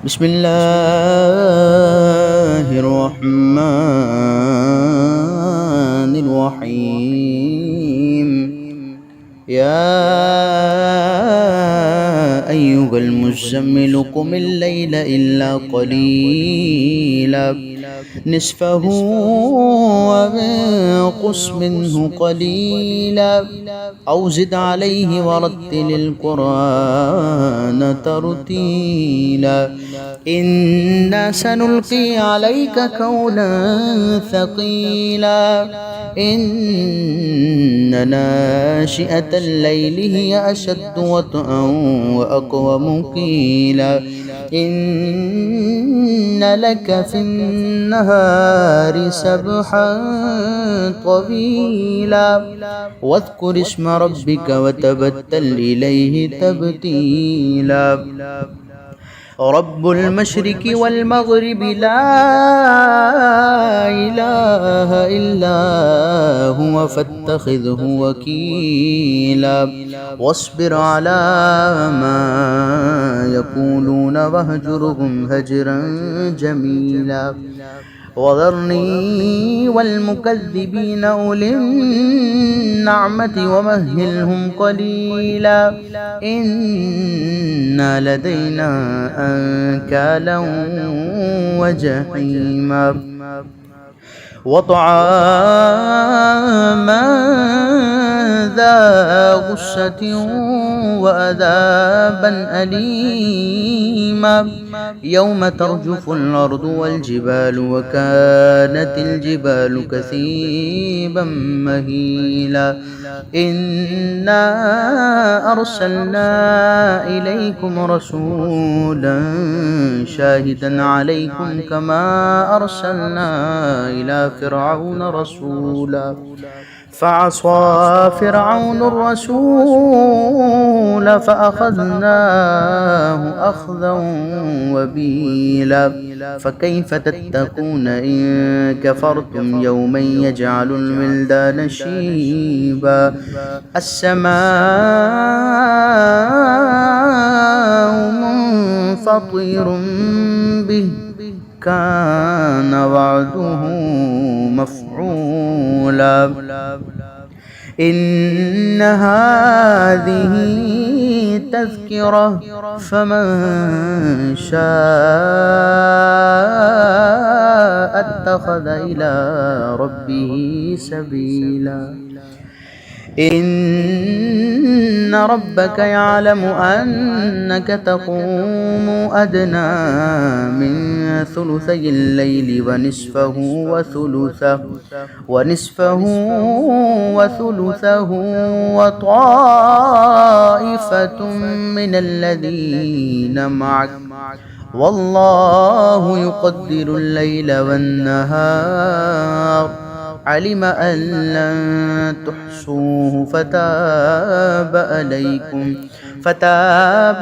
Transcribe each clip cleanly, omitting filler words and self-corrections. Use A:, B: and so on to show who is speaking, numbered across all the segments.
A: بسم الله الرحمن الرحيم. يا أيها المزمل قم الليل إلا قليلا نصفه وانقص منه قليلا أو زد عليه ورتل القرآن ترتيلا. إنا سنلقي عليك قولا ثقيلا. إن ناشئة الليل هي أشد وطئا وأقوم قيلا. إن لك في النهار سبحا طويلا واذكر اسم ربك وتبتل إليه تبتيلا. رب المشرق والمغرب لا إله إلا هو فاتخذه وكيلا واصبر على ما يقولون واهجرهم هجرا جميلا. وذرني والمكذبين أولي النعمة ومهلهم قليلا. إن لدينا أنكالا وجحيما وطعاما ذا غصة وعذابا أليما يوم ترجف الأرض والجبال وكانت الجبال كثيبا مهيلا. إنا أرسلنا إليكم رسولا شاهدا عليكم كما أرسلنا إلى فرعون رسولا فعصى فرعون الرسول فأخذناه أخذا وبيلا. فكيف تتقون إن كفرتم يوما يجعل الولدان شيبا. السماء منفطر به كان وعده مفعولا. إن هذه تذكرة فمن شاء اتخذ إلى ربه سبيلا. إن ربك يعلم أنك تقوم أدنى من ثلثي الليل ونصفه وثلثه وطائفة من الذين معك والله يقدر الليل والنهار. علم أن لن تحصوه فتاب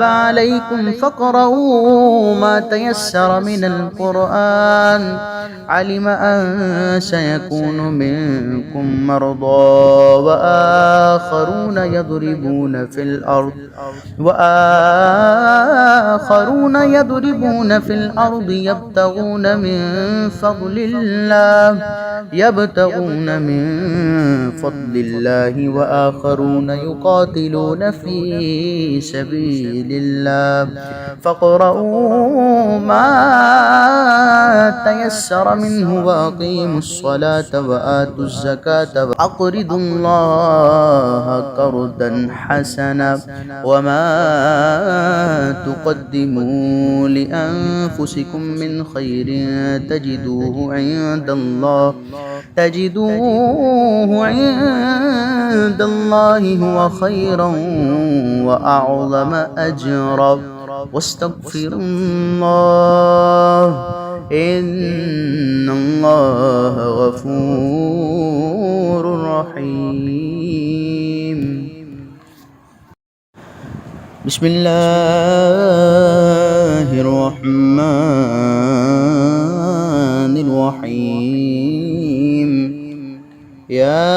A: عليكم فاقرؤوا ما تيسر من القرآن. علم أن سيكون منكم مرضى وآخرون يضربون في الأرض يبتغون من فضل الله وآخرون يقاتلون في سبيل الله. فاقرؤوا ما تيسر منه وأقيموا الصلاة وآتوا الزكاة وأقرضوا الله قرضا حسنا وما تقدموا لأنفسكم من خير تجدوه عند الله هو خيرا وأعظم أجرا. واستغفروا الله إن الله غفور رحيم. بسم الله الرحمن الرحيم. يا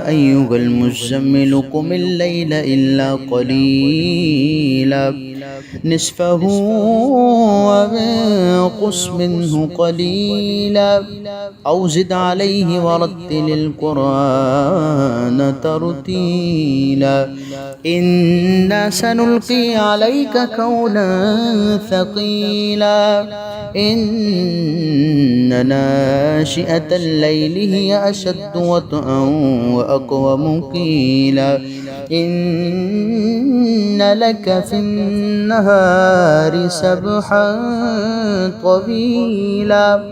A: أيها المزمل قم الليل إلا قليلا نصفه وانقص منه قليلا أو زد عليه ورتل القرآن ترتيلا إنا سنلقي عليك قولا ثقيلا إن ناشئة الليل هي أشد وطئا وأقوم قيلا إن لك في النهار سبحا طويلا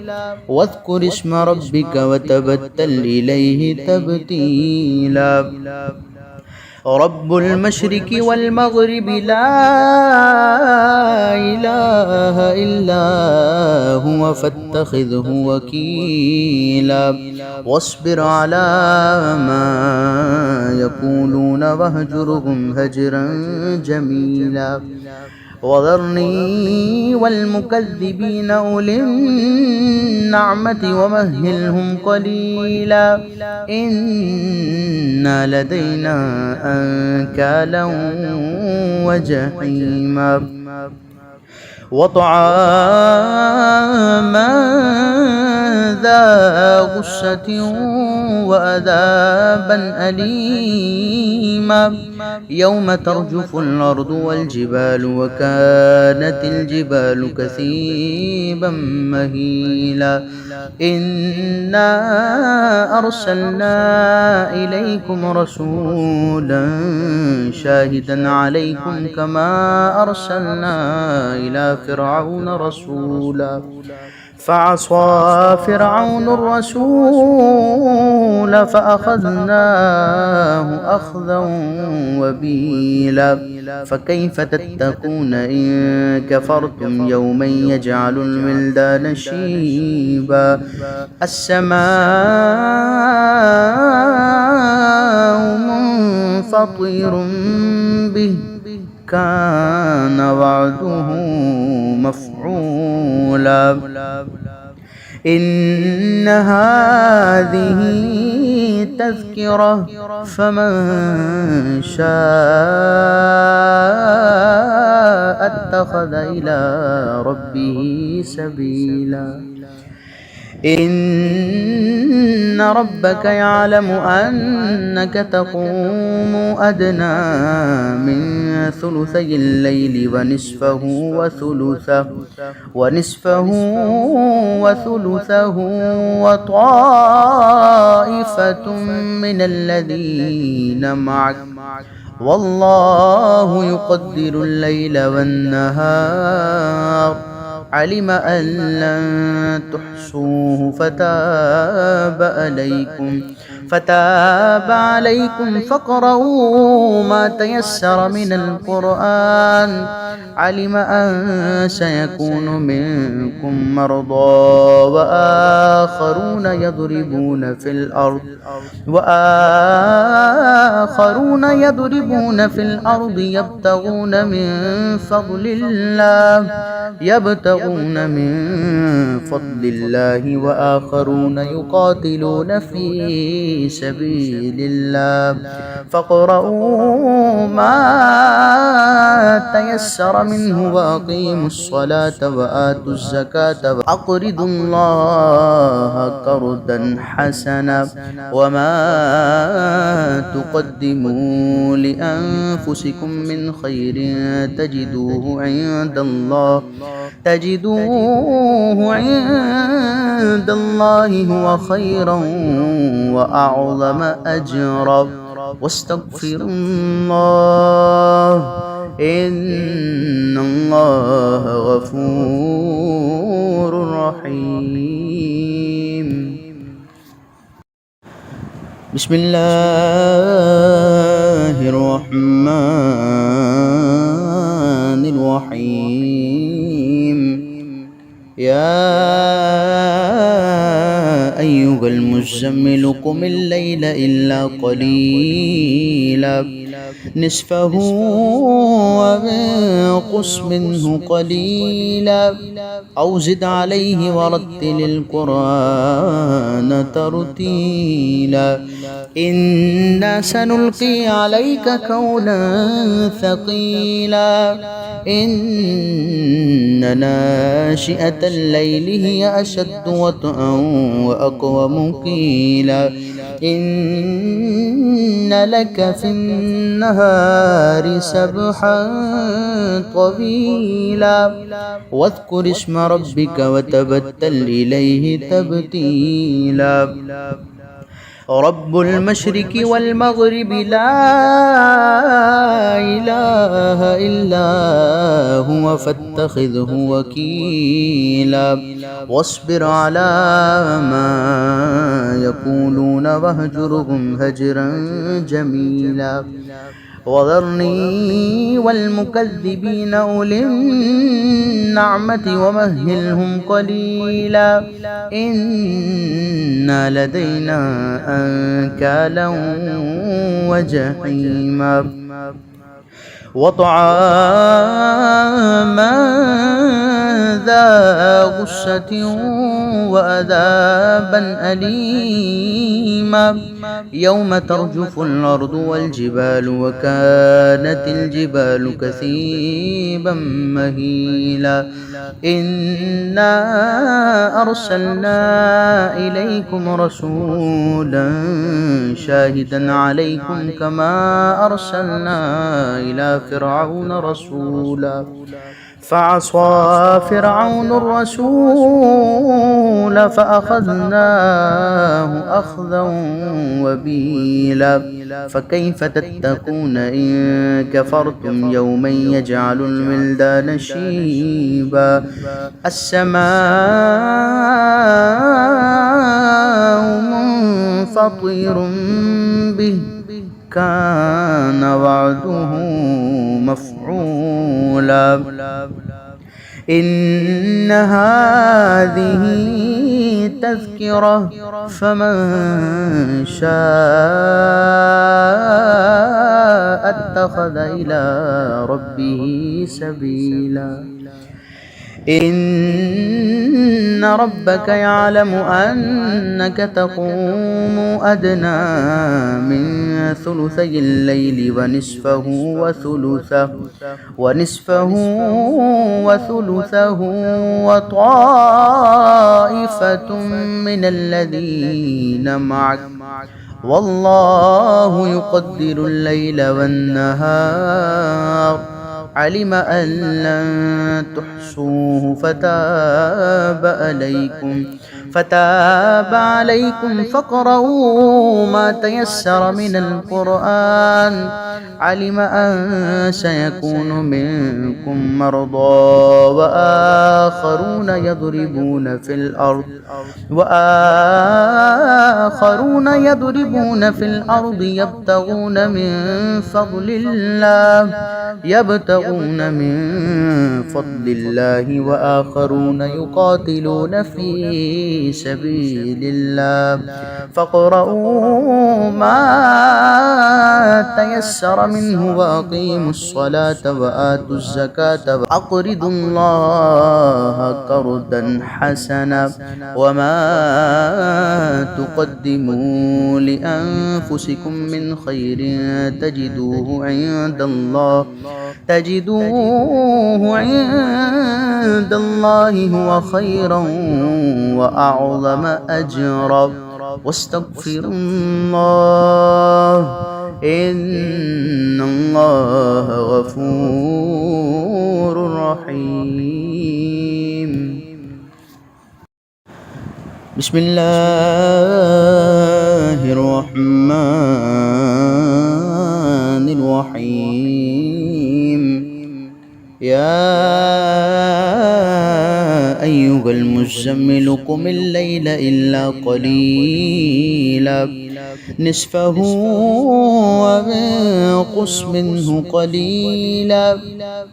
A: واذكر اسم ربك وتبتل إليه تبتيلا رب المشرق والمغرب لا إله إلا هو فاتخذه وكيلا واصبر على ما يقولون واهجرهم هجرا جميلا وذرني والمكذبين أولي النعمة ومهلهم قليلا إن لدينا أنكالا وجحيما وطعاما ذا غصة وعذابا أليما يوم ترجف الأرض والجبال وكانت الجبال كثيبا مهيلا إنا أرسلنا إليكم رسولا شاهدا عليكم كما أرسلنا إلى فرعون رسولا فعصى فرعون الرسول فأخذناه أخذا وبيلا فكيف تتقون إن كفرتم يوما يجعل الولدان شيبا السماء منفطر به كان وعده مفعولا إن هذه تذكرة فمن شاء اتخذ إلى ربه سبيلا إن ربك يعلم أنك تقوم أدنى من ثلثي الليل ونصفه وثلثه وطائفة من الذين معك والله يقدر الليل والنهار علم أن لن تحصوه فتاب عليكم فاقرؤوا ما تيسر من القرآن علم أن سيكون منكم مرضى وآخرون يضربون في الأرض يبتغون من فضل الله وآخرون يقاتلون في سبيل الله فاقرؤوا ما تيسر منه وأقيموا الصلاة وآتوا الزكاة وأقرضوا الله قرضا حسنا وما تقدموا لأنفسكم من خير تجدوه عند الله هو خيرا وأعظم أجرا واستغفر الله إن الله غفور رحيم بسم الله الرحمن الرحيم يا أيها المزمل قم الليل إلا قليلا نصفه فانقص منه قليلا أو زد عليه ورتل القرآن ترتيلا إنا سنلقي عليك قولا ثقيلا إن ناشئة الليل هي أشد وطئا وأقوم قيلا إن لك في النهار سبحا طويلا واذكر اسم ربك وتبتل إليه تبتيلا رب المشرق والمغرب لا إله إلا هو فاتخذه وكيلا واصبر على ما يقولون واهجرهم هجرا جميلا وذرني والمكذبين أولي النعمة ومهلهم قليلا إن لدينا أنكالا وجحيما وطعاما ذا غصة وعذابا أليما يوم ترجف الأرض والجبال وكانت الجبال كثيبا مهيلا إنا أرسلنا إليكم رسولا شاهدا عليكم كما أرسلنا إلى فرعون رسولا فعصى فرعون الرسول فأخذناه أخذا وبيلا فكيف تتقون إن كفرتم يوما يجعل الولدان شيبا السماء منفطر به كان وعده مفعولا إن هذه تذكرة فمن شاء اتخذ إلى ربه سبيلا إن ربك يعلم أنك تقوم أدنى من ثلثي الليل ونصفه وثلثه وطائفة من الذين معك والله يقدر الليل والنهار علم أن لن تحصوه فتاب عليكم فاقرؤوا ما تيسر من القرآن علم أن سيكون منكم مرضى وآخرون يضربون في الأرض يبتغون من فضل الله وآخرون يقاتلون في سبيل الله فاقرؤوا ما تيسر منه وأقيموا الصلاة وآتوا الزكاة وأقرضوا الله قرضا حسنا وما تقدموا لأنفسكم من خير تجدوه عند الله هو خيرا وأعظم أجرا واستغفروا الله إن الله غفور رحيم بسم الله الرحمن الرحيم يا أيها المزمل قم الليل إلا قليلا نصفه وانقص منه قليلا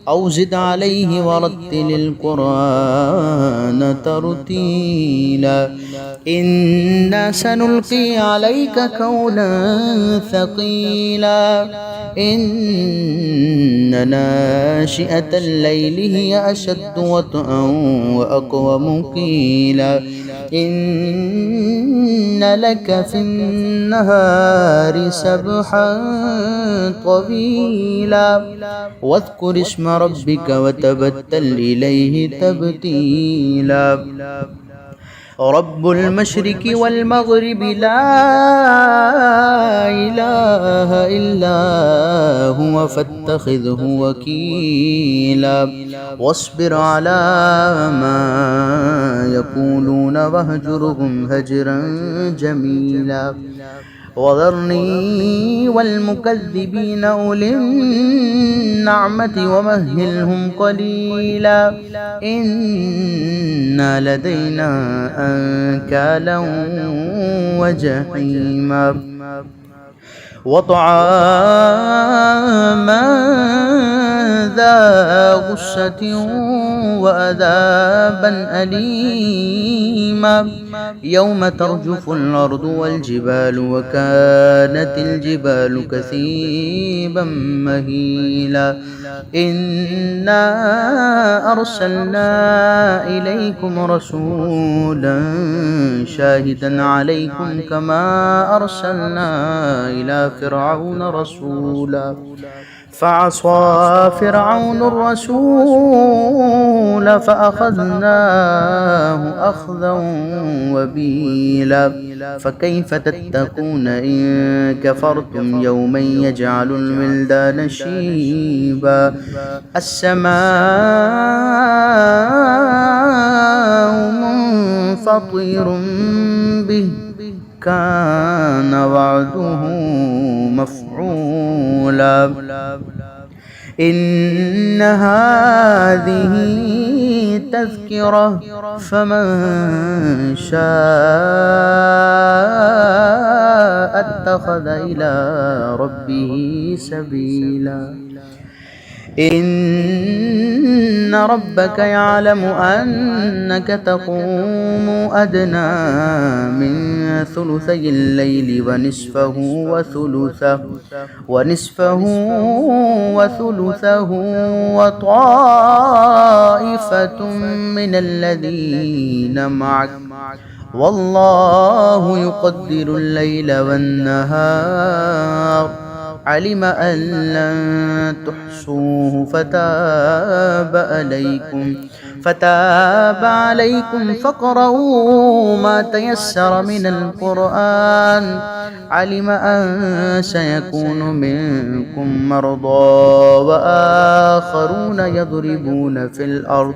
A: أو زد عليه ورتل القرآن ترتيلا إنا سنلقي عليك قولا ثقيلا إن ناشئة الليل هي أشد وطئا وأقوم قيلا إن لك في النهار سبحا طويلا واذكر اسم ربك وتبتل إليه تبتيلا رب المشرق والمغرب لا إله إلا هو فاتخذه وكيلا واصبر على ما يقولون واهجرهم هجرا جميلا وذرني والمكذبين أولي النعمة ومهلهم قليلا إن لدينا أنكالا وجحيما وطعاما ذا غصة وعذابا أليما يوم ترجف الأرض والجبال وكانت الجبال كثيبا مهيلا إنا أرسلنا إليكم رسولا شاهدا عليكم كما أرسلنا إلى فرعون رسولا فعصى فرعون الرسول فأخذناه أخذا وبيلا فكيف تتقون إن كفرتم يوما يجعل الولدان شيبا السماء منفطر به كان وعده مفعولا إن هذه تذكرة فمن شاء اتخذ إلى ربه سبيلا إن ربك يعلم أنك تقوم أدنى من ثلثي الليل ونصفه وثلثه وطائفة من الذين معك والله يقدر الليل والنهار علم أن لن تحصوه فتاب عليكم فاقرؤوا ما تيسر من القرآن علم أن سيكون منكم مرضى وآخرون يضربون في الأرض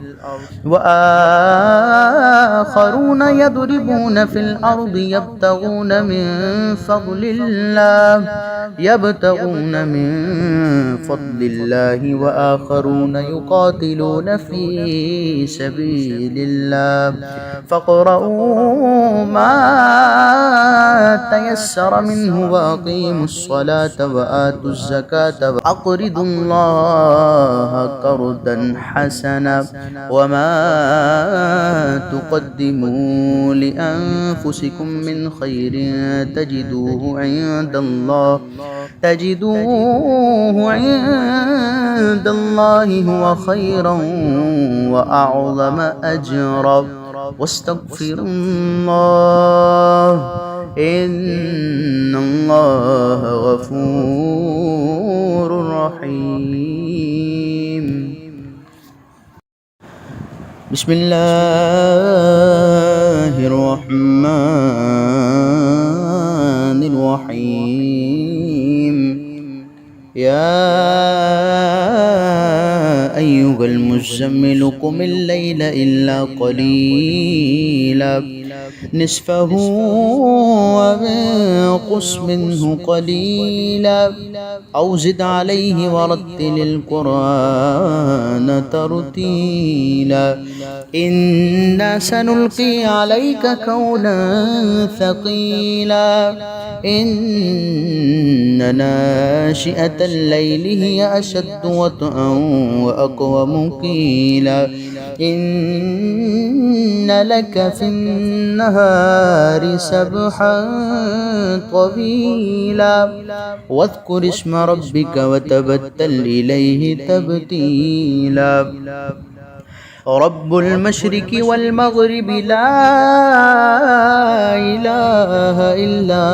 A: يبتغون من فضل الله وآخرون يقاتلون في سبيل الله فاقرؤوا ما تيسر منه وأقيموا الصلاة وآتوا الزكاة وأقرضوا الله قرضا حسنا وما تقدموا لأنفسكم من خير تجدوه عند الله هو خيرا وأعظم أجرا واستغفروا الله إن الله غفور رحيم بسم الله الرحمن الرحيم يا أيها المزمل قم الليل إلا قليلا نصفه وانقص منه قليلا أو زد عليه ورتل القرآن ترتيلا إنا سنلقي عليك قولا ثقيلا إن ناشئة الليل هي أشد وطئا وأقوم قيلا إن لك في النهار سبحا طويلا واذكر اسم ربك وتبتل إليه تبتيلا رب المشرق والمغرب لا إله إلا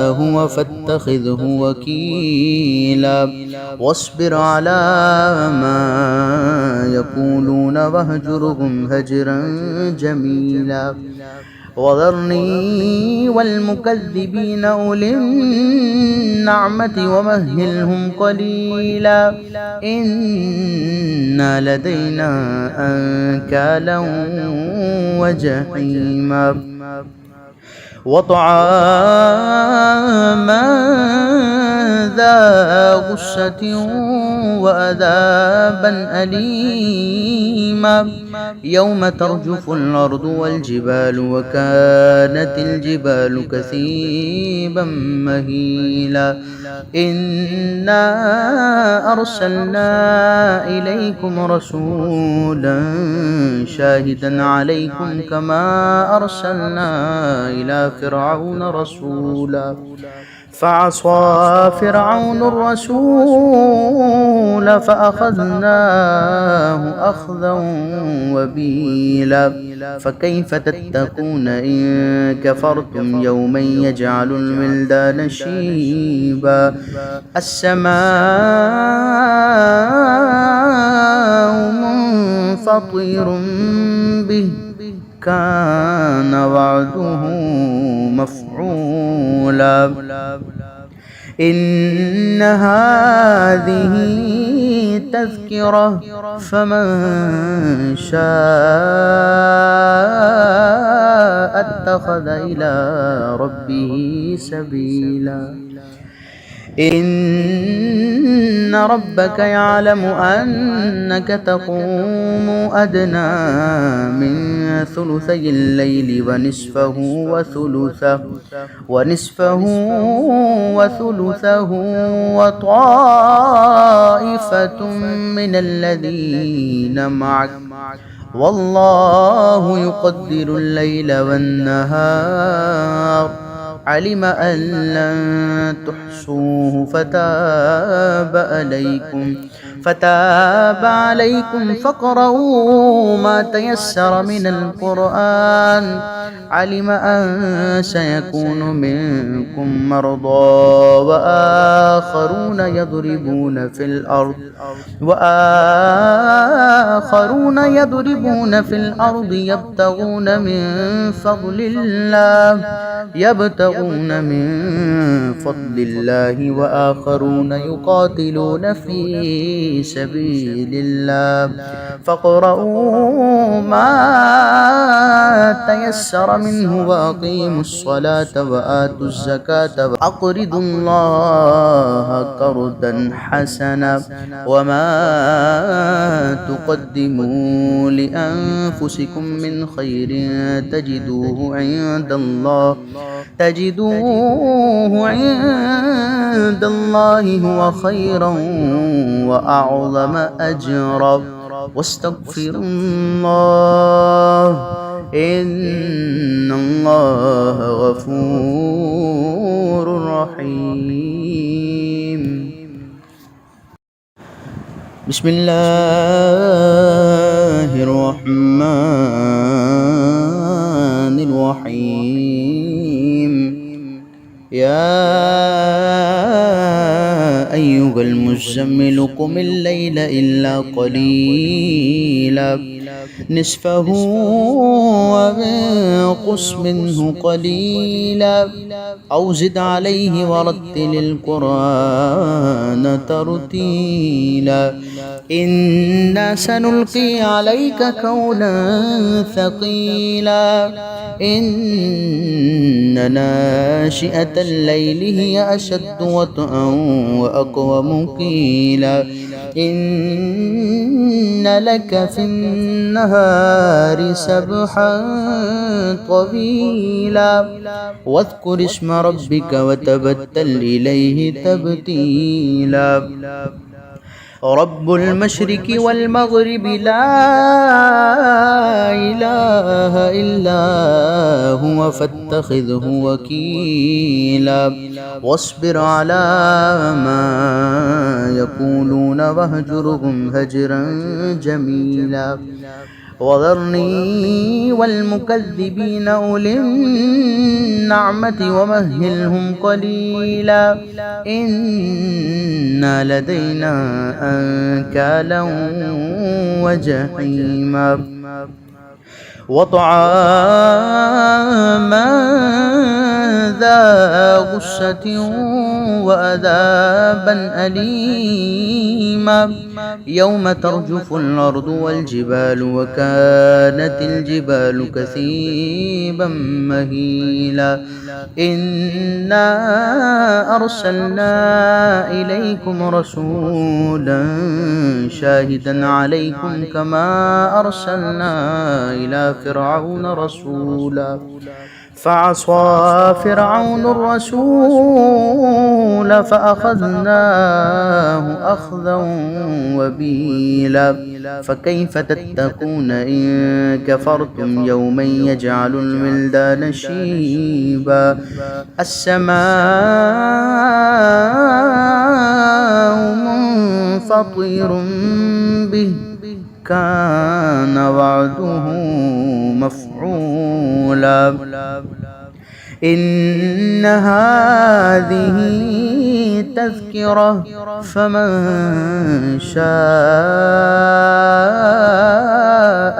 A: هو فاتخذه وكيلا واصبر على ما يقولون واهجرهم هجرا جميلا وذرني والمكذبين أولي النعمة ومهلهم قليلا إن لدينا أنكالا وجحيما وطعاما ذا غصة وعذابا أليما يوم ترجف الأرض والجبال وكانت الجبال كثيبا مهيلا إنا أرسلنا إليكم رسولا شاهدا عليكم كما أرسلنا إلى فرعون رسولا فعصى فرعون الرسول فأخذناه أخذا وبيلا فكيف تتقون إن كفرتم يوما يجعل الولدان شيبا السماء منفطر به كان وعده مفعولا إن هذه تذكرة فمن شاء اتخذ إلى ربه سبيلا إن ربك يعلم أنك تقوم أدنى من ثلثي الليل ونصفه وثلثه وطائفة من الذين معك والله يقدر الليل والنهار علم أن لن تحصوه فتاب عليكم فاقرؤوا ما تيسر من القرآن علم أن سيكون منكم مرضى وآخرون يضربون في الأرض يبتغون من فضل الله وآخرون يقاتلون في سبيل الله فاقرؤوا ما تيسر منه وأقيموا الصلاة وآتوا الزكاة وأقرضوا الله قرضا حسنا وما تقدموا لأنفسكم من خير تجدوه عند الله هو خيرا وأعظم أجرا واستغفروا الله إن الله غفور رحيم بسم الله الرحمن الرحيم يا أيها المزمل قم الليل إلا قليلا نصفه وانقص منه قليلا أو زد عليه ورتل القرآن ترتيلا إنا سنلقي عليك قولا ثقيلا إن ناشئة الليل هي أشد وطئا وأقوم قيلا إن لك في النهار سبحا طويلا واذكر اسم ربك وتبتل إليه تبتيلا رب المشرق والمغرب لا إله إلا هو فاتخذه وكيلا واصبر على ما يقولون واهجرهم هجرا جميلا وذرني والمكذبين أولي النعمة ومهلهم قليلا إن لدينا أنكالا وجحيما وطعاما ذا غصة وعذابا أليما يوم ترجف الأرض والجبال وكانت الجبال كثيبا مهيلا إنا أرسلنا إليكم رسولا شاهدا عليكم كما أرسلنا إلى فرعون رسولا فعصى فرعون الرسول فأخذناه أخذا وبيلا فكيف تتقون إن كفرتم يوما يجعل الولدان شيبا السماء منفطر به كان وعده مفعولا إن هذه تذكرة فمن شاء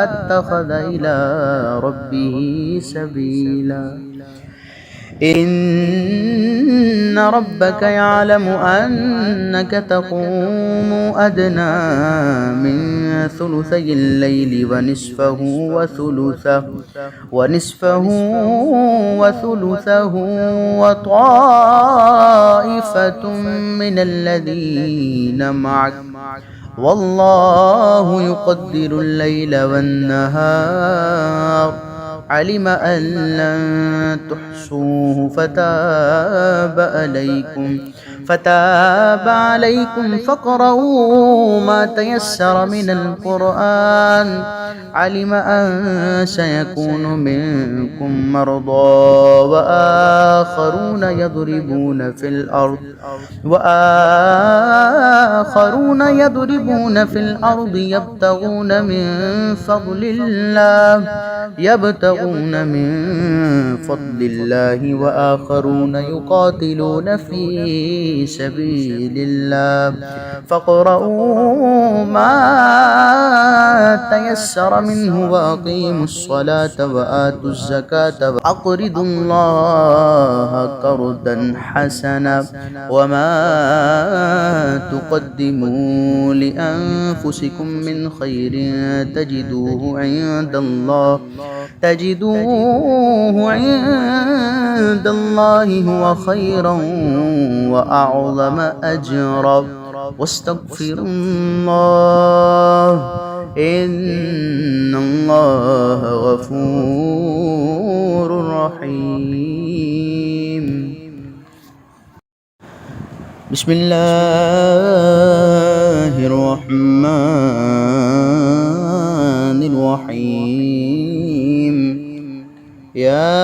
A: اتخذ إلى ربه سبيلا إن ربك يعلم أنك تقوم أدنى من ثلثي الليل ونصفه وثلثه وطائفة من الذين معك والله يقدر الليل والنهار علم أن لن تحصوه فتاب عليكم فاقرؤوا ما تيسر من القرآن علم أن سيكون منكم مرضى وآخرون يضربون في الأرض يبتغون من فضل الله وآخرون يقاتلون في سبيل الله فاقرؤوا ما تيسر منه وأقيموا الصلاة وآتوا الزكاة وأقرضوا الله قرضا حسنا وما تقدموا لأنفسكم من خير تجدوه عند الله هو خيرا وأعظم أجرا واستغفروا الله إن الله غفور رحيم بسم الله الرحمن الرحيم يا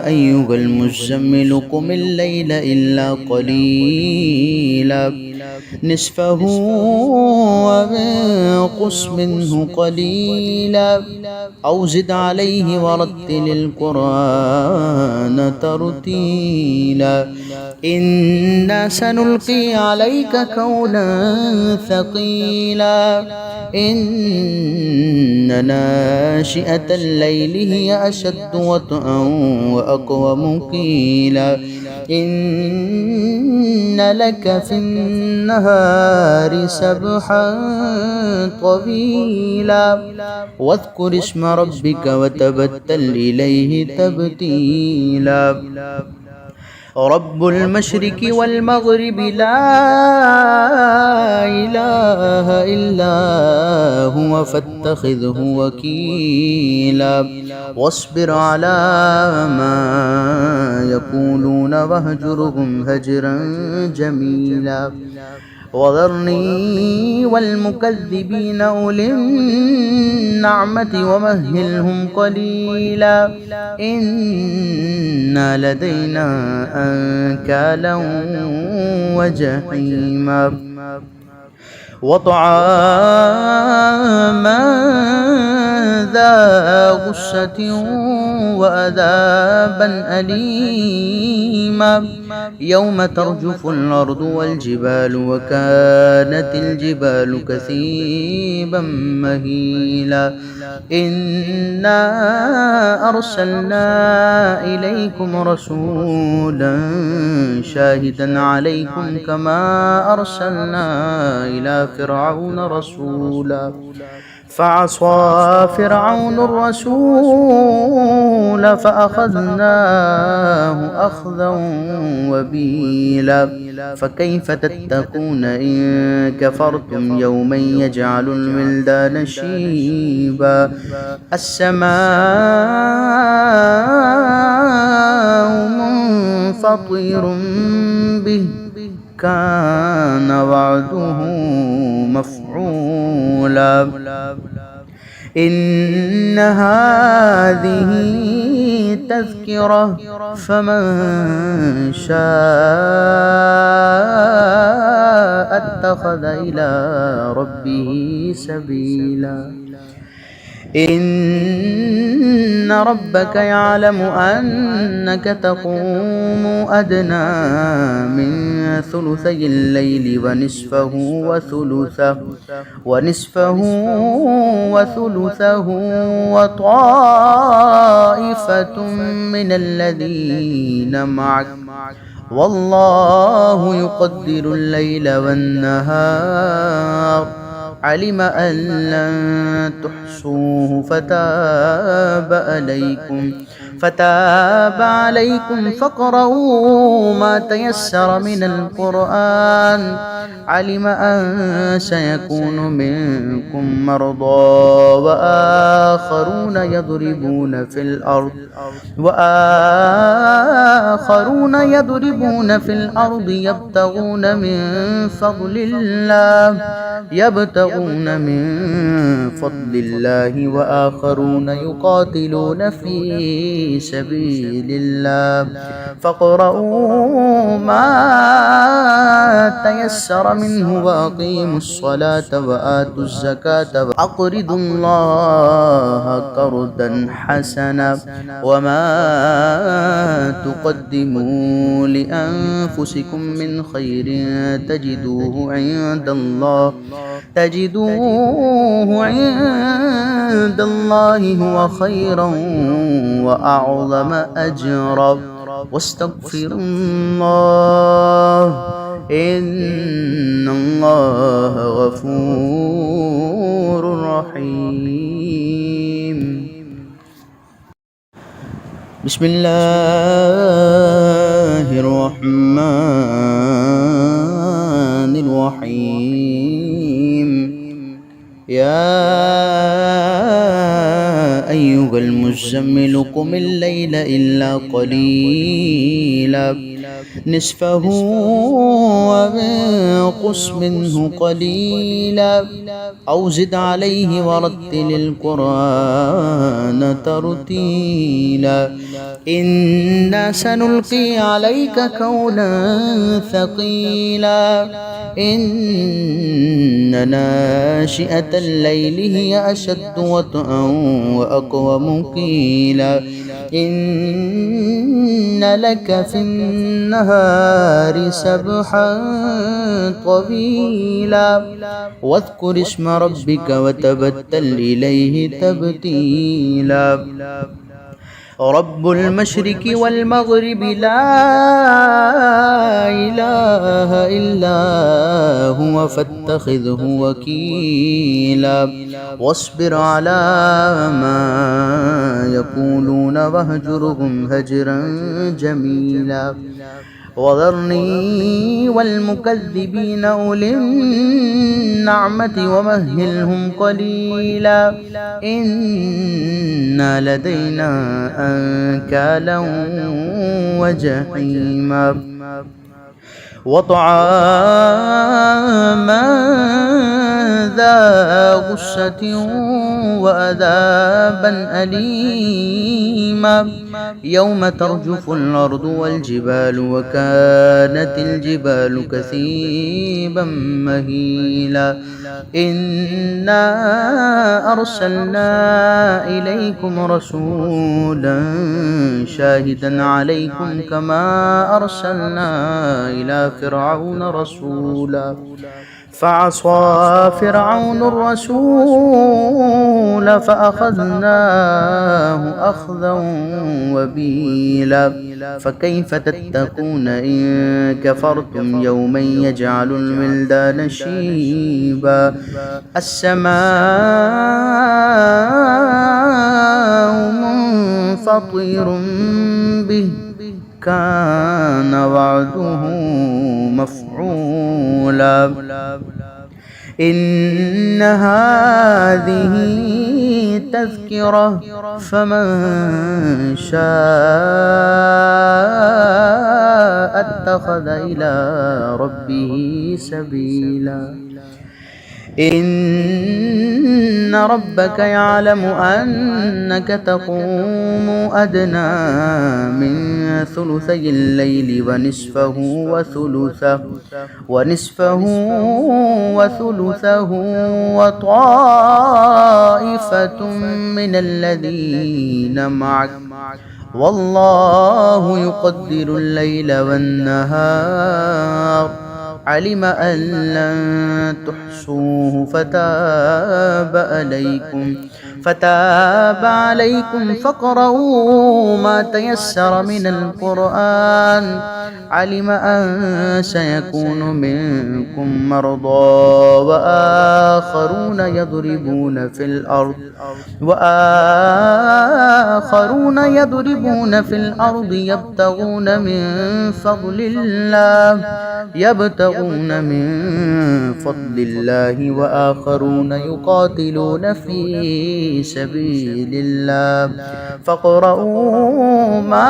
A: أيها المزمل قم الليل إلا قليلا نصفه وانقص منه قليلا أو زد عليه ورتل القرآن ترتيلا إنا سنلقي عليك قولا ثقيلا إن ناشئة الليل هي أشد وطئا وأقوم قيلا إن لك في النهار سبحا طويلا واذكر اسم ربك وتبتل إليه تبتيلا رب المشرق والمغرب لا إله إلا هو فاتخذه وكيلا واصبر على ما يقولون واهجرهم هجرا جميلا وذرني والمكذبين أولي النعمة ومهلهم قليلا إن لدينا أنكالا وجحيما وطعاما ذا غصة وعذابا أليما يوم ترجف الأرض والجبال وكانت الجبال كثيبا مهيلا إنا أرسلنا إليكم رسولا شاهدا عليكم كما أرسلنا إلى فرعون رسولا فعصى فرعون الرسول فأخذناه أخذا وبيلا فكيف تتقون إن كفرتم يوما يجعل الولدان شيبا السماء منفطر به كان وعده مفعولا إن هذه تذكرة فمن شاء اتخذ إلى ربه سبيلا إن ربك يعلم أنك تقوم أدنى من ثلثي الليل ونصفه وثلثه وطائفة من الذين معك والله يقدر الليل والنهار علم أن لن تحصوه فتاب عليكم فاقرؤوا ما تيسر من القرآن علم أن سيكون منكم مرضى وآخرون يضربون في الأرض يبتغون من فضل الله وآخرون يقاتلون في سبيل الله فاقرؤوا ما تيسر منه وأقيموا الصلاة وآتوا الزكاة وأقرضوا الله قرضا حسنا وما تقدموا لأنفسكم من خير تجدوه عند الله هو خيرا وأعظم أجرا واستغفروا الله إن الله غفور رحيم بسم الله الرحمن الرحيم يا أيها المزمل قم الليل إلا قليلا نصفه وانقص منه قليلا أو زد عليه ورتل القرآن ترتيلا إنا سنلقي عليك قولا ثقيلا إن ناشئة الليل هي أشد وطئا وأقوم قيلا إن لك في النهار سبحا طويلا واذكر اسم ربك وتبتل إليه تبتيلا رب المشرق والمغرب لا إله إلا هو فاتخذه وكيلا واصبر على ما يقولون واهجرهم هجرا جميلا وذرني والمكذبين أولي النعمة ومهلهم قليلا إن لدينا أنكالا وجحيما وطعاما ذا غصة وعذابا أليما يوم ترجف الأرض والجبال وكانت الجبال كثيبا مهيلا إنا أرسلنا إليكم رسولا شاهدا عليكم كما أرسلنا إلى فرعون رسولا فعصى فرعون الرسول فأخذناه أخذا وبيلا فكيف تتقون إن كفرتم يوما يجعل الولدان شيبا السماء منفطر به كان وعده مفعولا إن هذه تذكرة فمن شاء اتخذ إلى ربه سبيلا إن ربك يعلم أنك تقوم أدنى من ثلثي الليل ونصفه وثلثه وطائفة من الذين معك والله يقدر الليل والنهار علم أن لن تحصوه فتاب عليكم فاقرؤوا ما تيسر من القرآن علم أن سيكون منكم مرضى وآخرون يضربون في الأرض يبتغون من فضل الله وآخرون يقاتلون في سبيل الله فاقرؤوا ما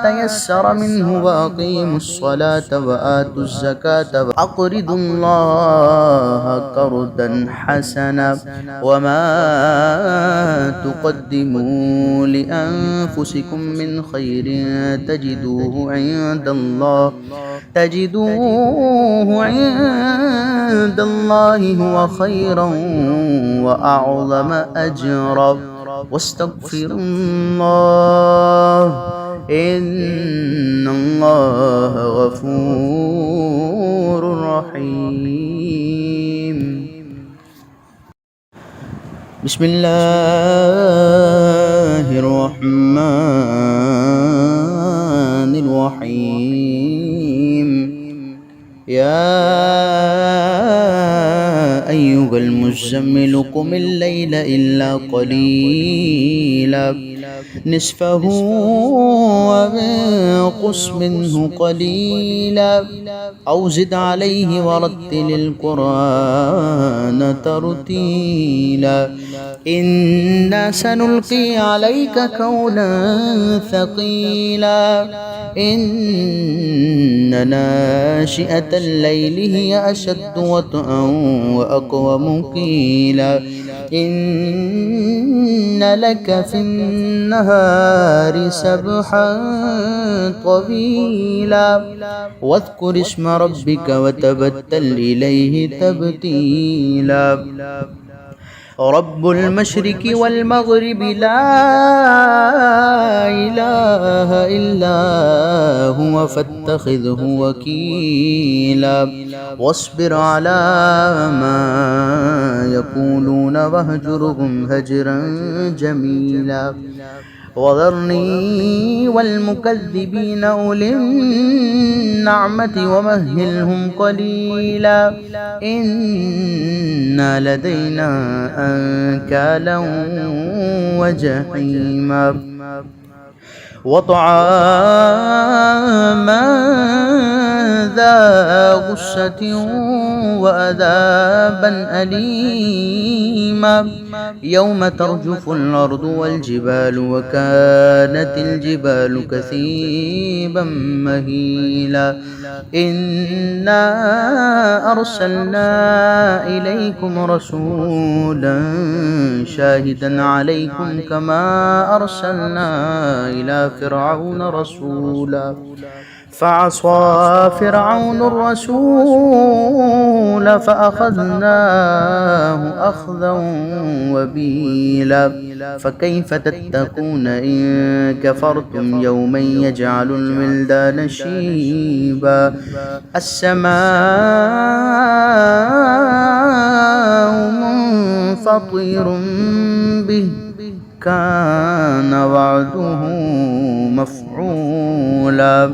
A: تيسر منه وأقيموا الصلاة وآتوا الزكاة وأقرضوا الله قرضا حسنا وما تقدموا لأنفسكم من خير تجدوه عند الله هو خيرا وأعظم أجرا واستغفروا الله إن الله غفور رحيم بسم الله الرحمن الرحيم يا أيها المزمل قم الليل إلا قليلا نصفه وانقص منه قليلا أو زد عليه ورتل القرآن ترتيلا إنا سنلقي عليك قولا ثقيلا إن ناشئة الليل هي أشد وطئا وأقوم قيلا إن لك في النهار سبحا طويلا واذكر اسم ربك وتبتل إليه تبتيلا رب المشرق والمغرب لا إله إلا هو فاتخذه وكيلا واصبر على ما يقولون واهجرهم هجرا جميلا وذرني والمكذبين أولي النعمة ومهلهم قليلا إن لدينا أنكالا وجحيما وطعاما ذا غصة وعذابا أليما يوم ترجف الأرض والجبال وكانت الجبال كثيبا مهيلا إنا أرسلنا إليكم رسولا شاهدا عليكم كما أرسلنا إلى فرعون رسولا فعصى فرعون الرسول فأخذناه أخذا وبيلا فكيف تتقون إن كفرتم يوما يجعل الولدان شيبا السماء منفطر به كان وعده مفعولا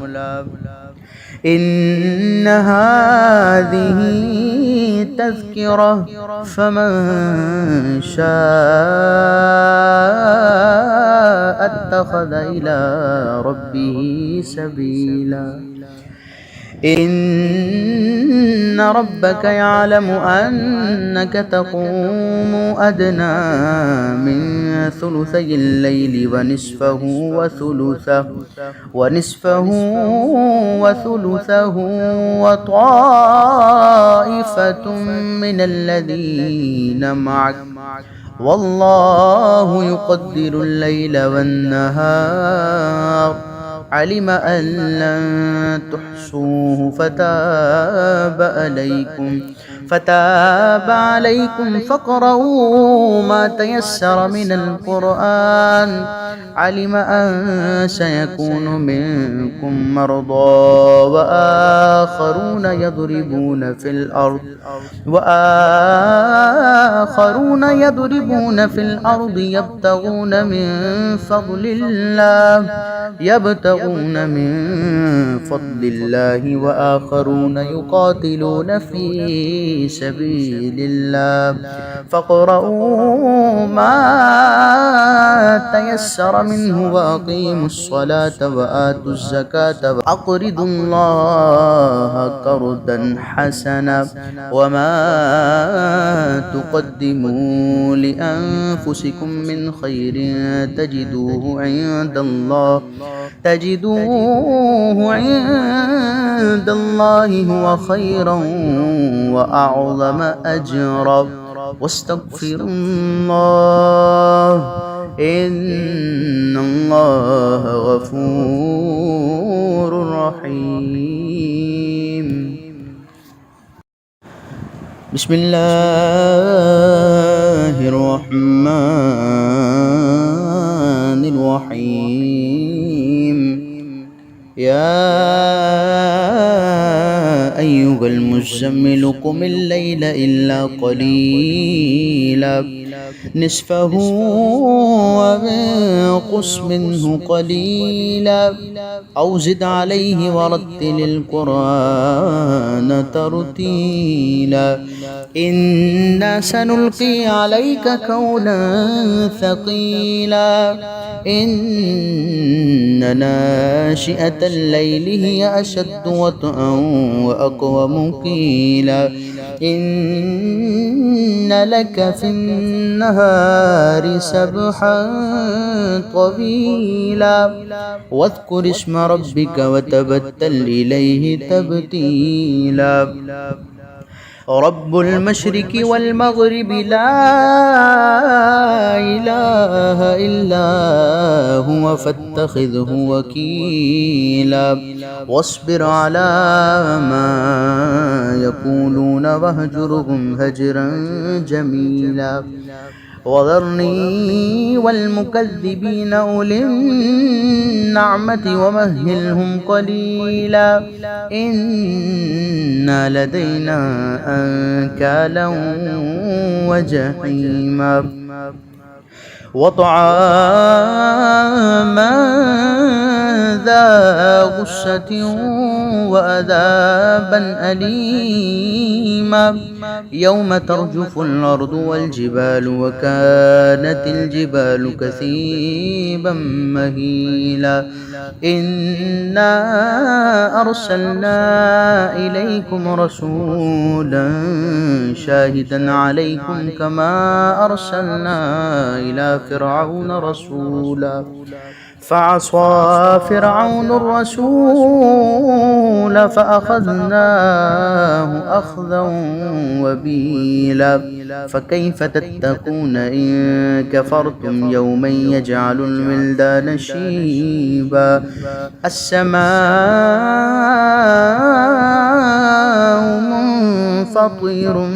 A: إن هذه تذكرة فمن شاء اتخذ إلى ربه سبيلا إن ربك يعلم أنك تقوم أدنى من ثلثي الليل ونصفه وثلثه وطائفة من الذين معك والله يقدر الليل والنهار علم أن لن تحصوه فتاب عليكم فاقرؤوا ما تيسر من القرآن علم أن سيكون منكم مرضى وآخرون يضربون في الأرض يبتغون من فضل الله وآخرون يقاتلون في سبيل الله فاقرؤوا ما تيسر منه وأقيموا الصلاة وآتوا الزكاة وأقرضوا الله قرضا حسنا وما تقدموا لأنفسكم من خير تجدوه عند الله هو خيرا وأعظم أجرا واستغفروا الله إن الله غفور رحيم بسم الله الرحمن الرحيم يا أيها المزمل قم الليل إلا قليلا نصفه وانقص منه قليلا أو زد عليه ورتل القرآن ترتيلا إنا سنلقي عليك قولا ثقيلا إن ناشئة الليل هي أشد وطئا وأقوم قيلا إن لك في النهار سبحا طويلا واذكر اسم ربك وتبتل إليه تبتيلا رب المشرق والمغرب لا إله إلا هو فاتخذه وكيلا واصبر على ما يقولون واهجرهم هجرا جميلا وذرني والمكذبين أولي النعمة ومهلهم قليلا إن لدينا أنكالا وجحيما وطعاما ذا غصة وعذابا أليما يوم ترجف الأرض والجبال وكانت الجبال كثيبا مهيلا إنا أرسلنا إليكم رسولا شاهدا عليكم كما أرسلنا إلى فرعون رسولا فعصى فرعون الرسول فأخذناه أخذا وبيلا فكيف تتقون إن كفرتم يوما يجعل الولدان شيبا السماء منفطر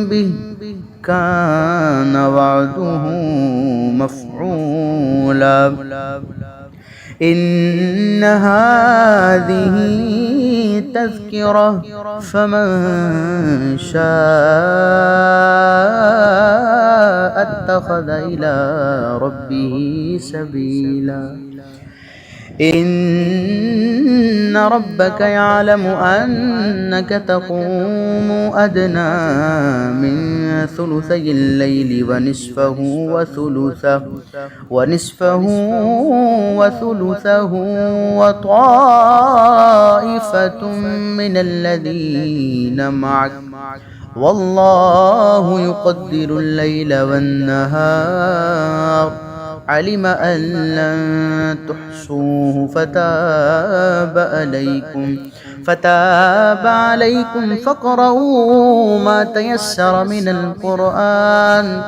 A: به كان وعده مفعولا إن هذه تذكرة فمن شاء اتخذ إلى ربه سبيلا إن ربك يعلم أنك تقوم أدنى من ثلثي الليل ونصفه وثلثه وطائفة من الذين معك والله يقدر الليل والنهار علم أن لن تحصوه فتاب عليكم فاقرؤوا ما تيسر من القرآن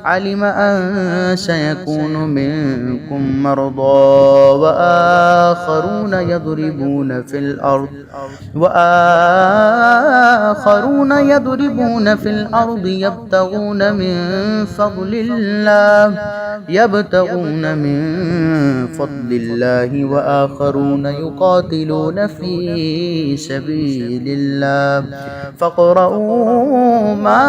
A: علم أن سيكون منكم مرضى وآخرون يضربون في الأرض يبتغون من فضل الله وآخرون يقاتلون في سبيل الله فاقرؤوا ما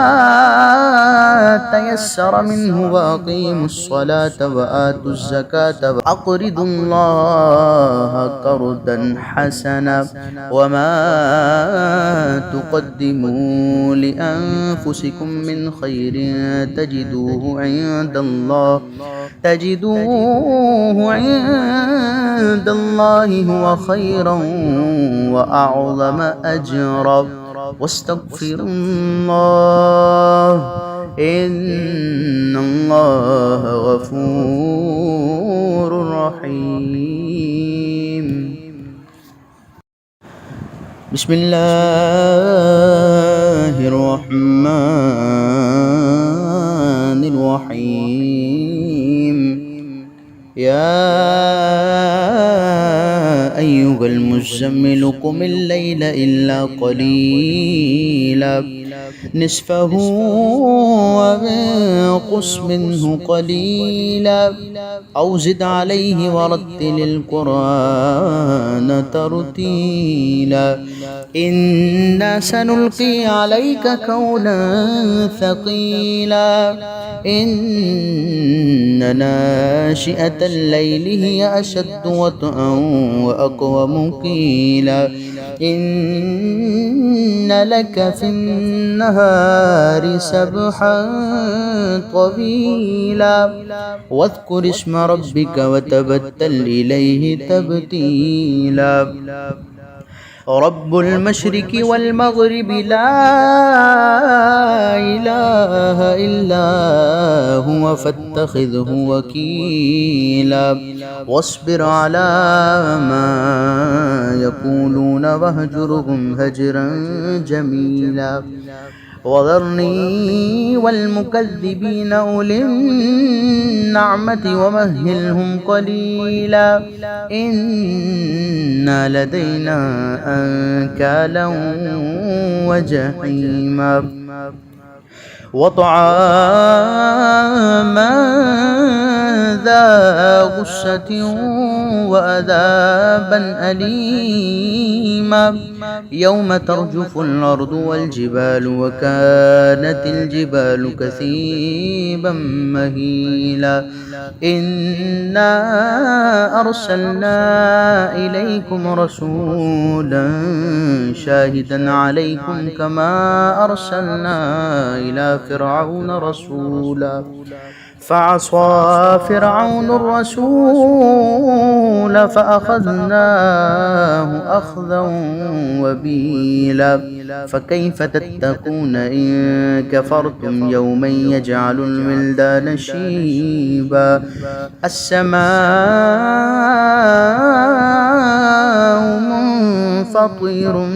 A: تيسر منه وأقيموا الصلاة وآتوا الزكاة وأقرضوا الله قرضا حسنا وما تقدموا لأنفسكم من خير تجدوه عند الله هو خيرا وأعظم أجرا واستغفروا الله إن الله غفور رحيم بسم الله الرحمن الرحيم يا أيها المزمل قم الليل إلا قليلا نصفه وانقص منه قليلا أو زد عليه ورتل القرآن ترتيلا إنا سنلقي عليك قولا ثقيلا إن ناشئة الليل هي أشد وطئا وأقوم قيلا إن لك في النهار سبحا طويلا واذكر اسم ربك وتبتل إليه تبتيلا رب المشرق والمغرب لا إله إلا هو فاتخذه وكيلا واصبر على ما يقولون واهجرهم هجرا جميلا وذرني والمكذبين أولي النعمة ومهلهم قليلا إن لدينا أنكالا وجحيما وطعاما ذا غصة وعذابا أليما يوم ترجف الأرض والجبال وكانت الجبال كثيبا مهيلا إنا أرسلنا إليكم رسولا شاهدا عليكم كما أرسلنا إلى فرعون رسولا فعصى فرعون الرسول فأخذناه أخذا وبيلا فكيف تتقون إن كفرتم يوما يجعل الولدان شيبا السماء منفطر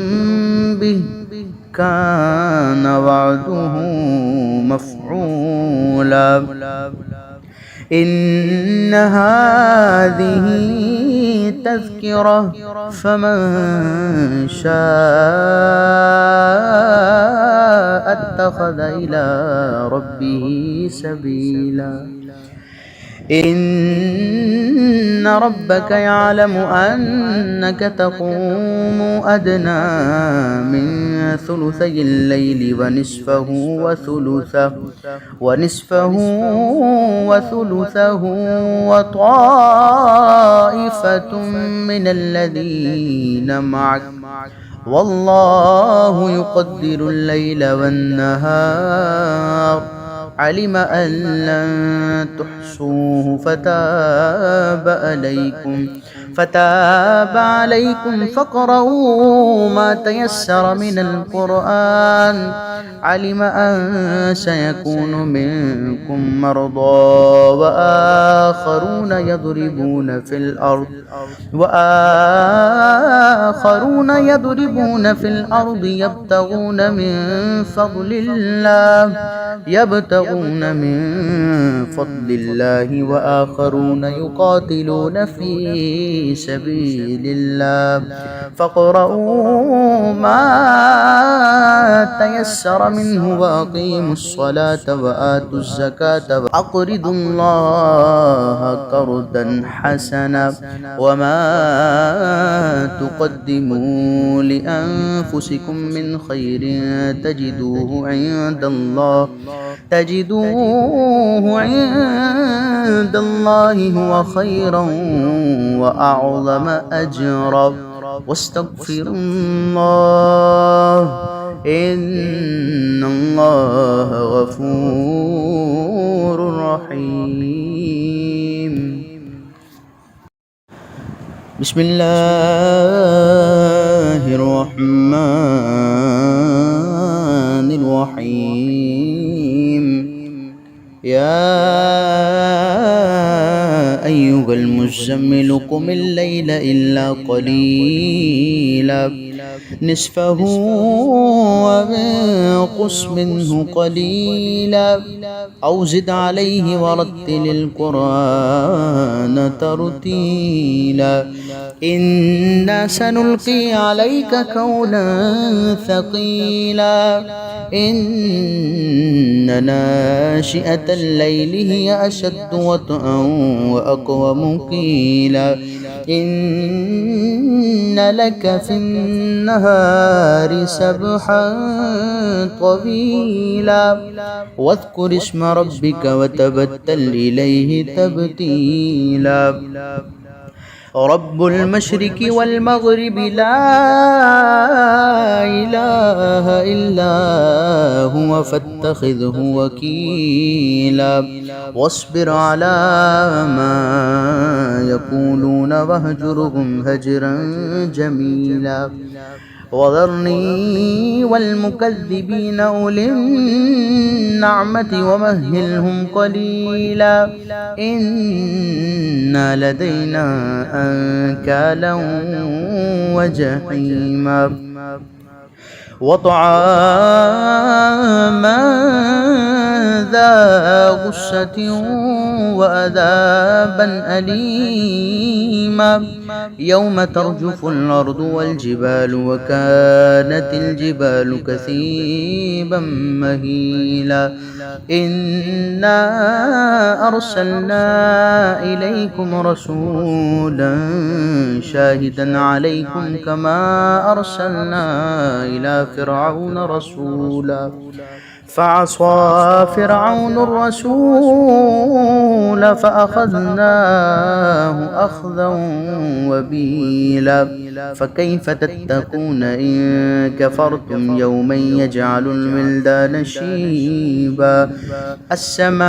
A: به كان وعده مفعولا إن هذه تذكرة فمن شاء اتخذ إلى ربه سبيلا إن ربك يعلم أنك تقوم أدنى من ثلثي الليل ونصفه وثلثه وطائفة من الذين معك والله يقدر الليل والنهار علم أن لن تحصوه فتاب عليكم فاقرؤوا ما تيسر من القرآن علم أن سيكون منكم مرضى وآخرون يضربون في الأرض يبتغون من فضل الله وآخرون يقاتلون في سبيل الله فاقرؤوا ما تيسر منه وأقيموا الصلاة وآتوا الزكاة وأقرضوا الله قرضا حسنا وما تقدموا لأنفسكم من خير تجدوه عند الله هو خيرا وأعظم أجرا واستغفروا الله إن الله غفور رحيم بسم الله الرحمن الرحيم يا أيها المزمل قم الليل إلا قليلا نصفه وانقص منه قليلا أو زد عليه ورتل القرآن ترتيلا إنا سنلقي عليك قولا ثقيلا إن ناشئة الليل هي أشد وطئا وأقوم قيلا إن لك في النهار سبحا طويلا واذكر اسم ربك وتبتل إليه تبتيلا رب المشرق والمغرب لا إله إلا هو فاتخذه وكيلا واصبر على ما يقولون واهجرهم هجرا جميلا وذرني والمكذبين أولي النعمة ومهلهم قليلا إن لدينا أنكالا وجحيما وطعاما ذا غصة وعذابا أليما يوم ترجف الأرض والجبال وكانت الجبال كثيبا مهيلا إنا أرسلنا إليكم رسولا شاهدا عليكم كما أرسلنا إلى فرعون رسولا فعصى فرعون الرسول فأخذناه أخذا وبيلا فكيف تتقون إن كفرتم يوما يجعل الولدان شيبا السماء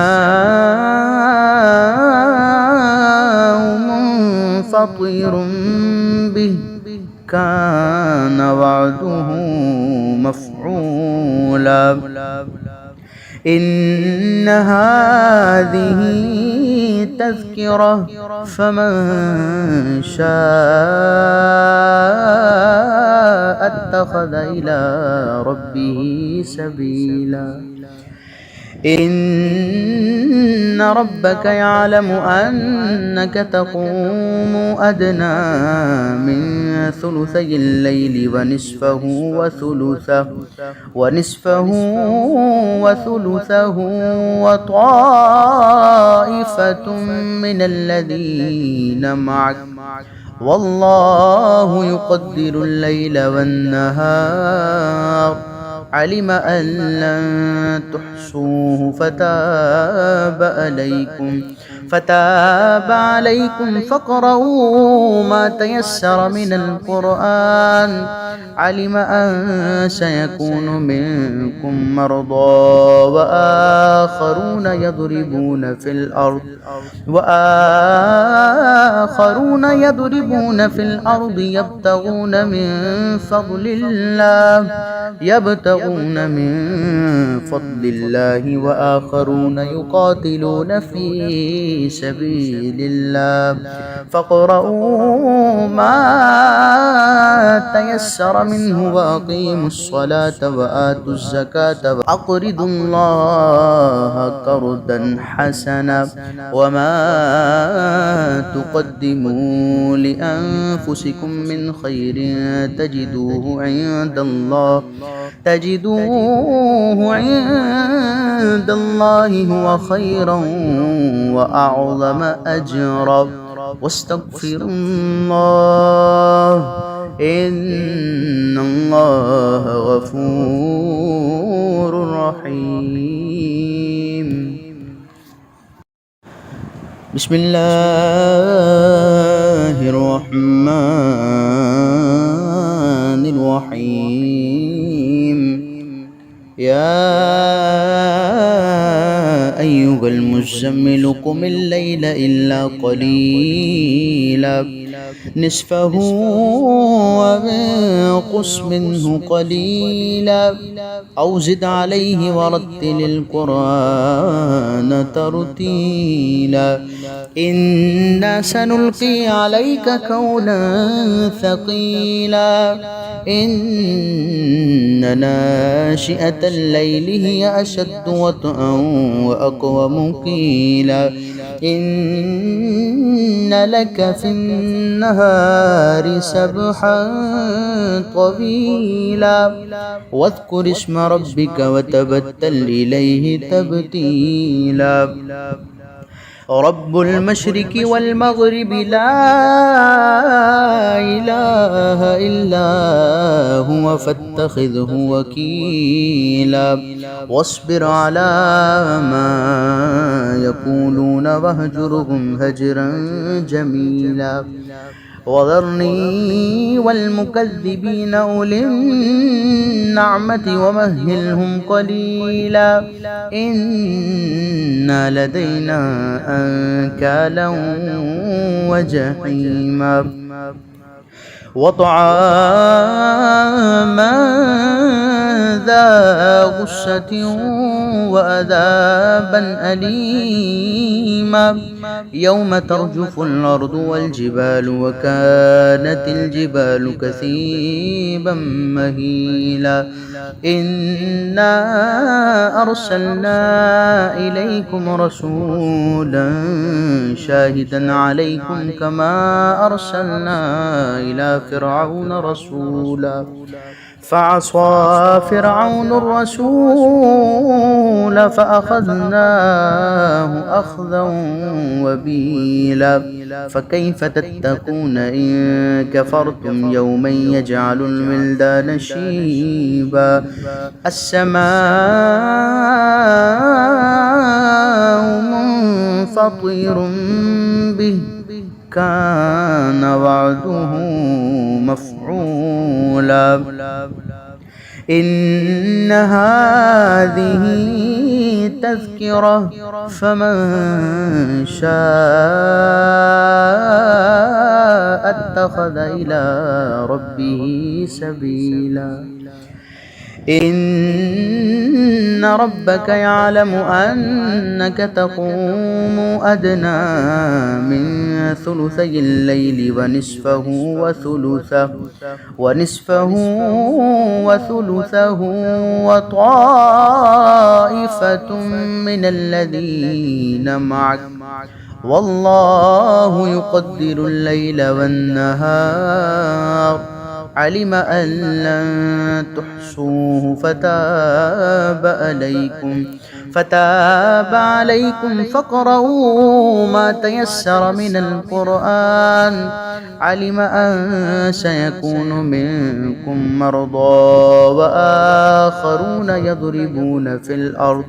A: منفطر به كان وعده مفعولا إن هذه تذكرة فمن شاء اتخذ إلى ربه سبيلا إن ربك يعلم أنك تقوم أدنى من ثلثي الليل ونصفه وثلثه وطائفة من الذين معك والله يقدر الليل والنهار علم أن لن تحصوه فتاب عليكم فاقرؤوا ما تيسر من القرآن علم أن سيكون منكم مرضى وآخرون يضربون في الأرض يبتغون من فضل الله وآخرون يقاتلون في سبيل الله فاقرؤوا ما تيسر منه وأقيموا الصلاة وآتوا الزكاة وأقرضوا الله قرضا حسنا وما تقدموا لأنفسكم من خير تجدوه عند الله هو خيرا وأعظم أجرا واستغفروا الله إن الله غفور رحيم بسم الله الرحمن الرحيم يا أيها المزمل قم الليل إلا قليلا نصفه وانقص منه قليلا أو زد عليه ورتل القرآن ترتيلا إنا سنلقي عليك قولا ثقيلا إن ناشئة الليل هي أشد وطئا وأقوم قيلا إن لك في النهار سبحا طويلا واذكر اسم ربك وتبتل إليه تبتيلا رب المشرق والمغرب لا إله إلا هو فاتخذه وكيلا واصبر على ما يقولون واهجرهم هجرا جميلا وذرني والمكذبين أولي النعمة ومهلهم قليلا إن لدينا أنكالا وجحيما وطعاما ذا غصة وعذابا أليما يوم ترجف الأرض والجبال وكانت الجبال كثيبا مهيلا إنا أرسلنا إليكم رسولا شاهدا عليكم كما أرسلنا إلى فرعون رسولا فعصى فرعون الرسول فأخذناه أخذا وبيلا فكيف تتقون إن كفرتم يوما يجعل الولدان شيبا السماء منفطر به كان وعده مفعولا إن هذه تذكرة فمن شاء اتخذ إلى ربه سبيلا إن ربك يعلم أنك تقوم أدنى من ثلثي الليل ونصفه وثلثه وطائفة من الذين معك والله يقدر الليل والنهار علم أن لن تحصوه فتاب عليكم فاقرؤوا ما تيسر من القرآن علم أن سيكون منكم مرضى وآخرون يضربون في الأرض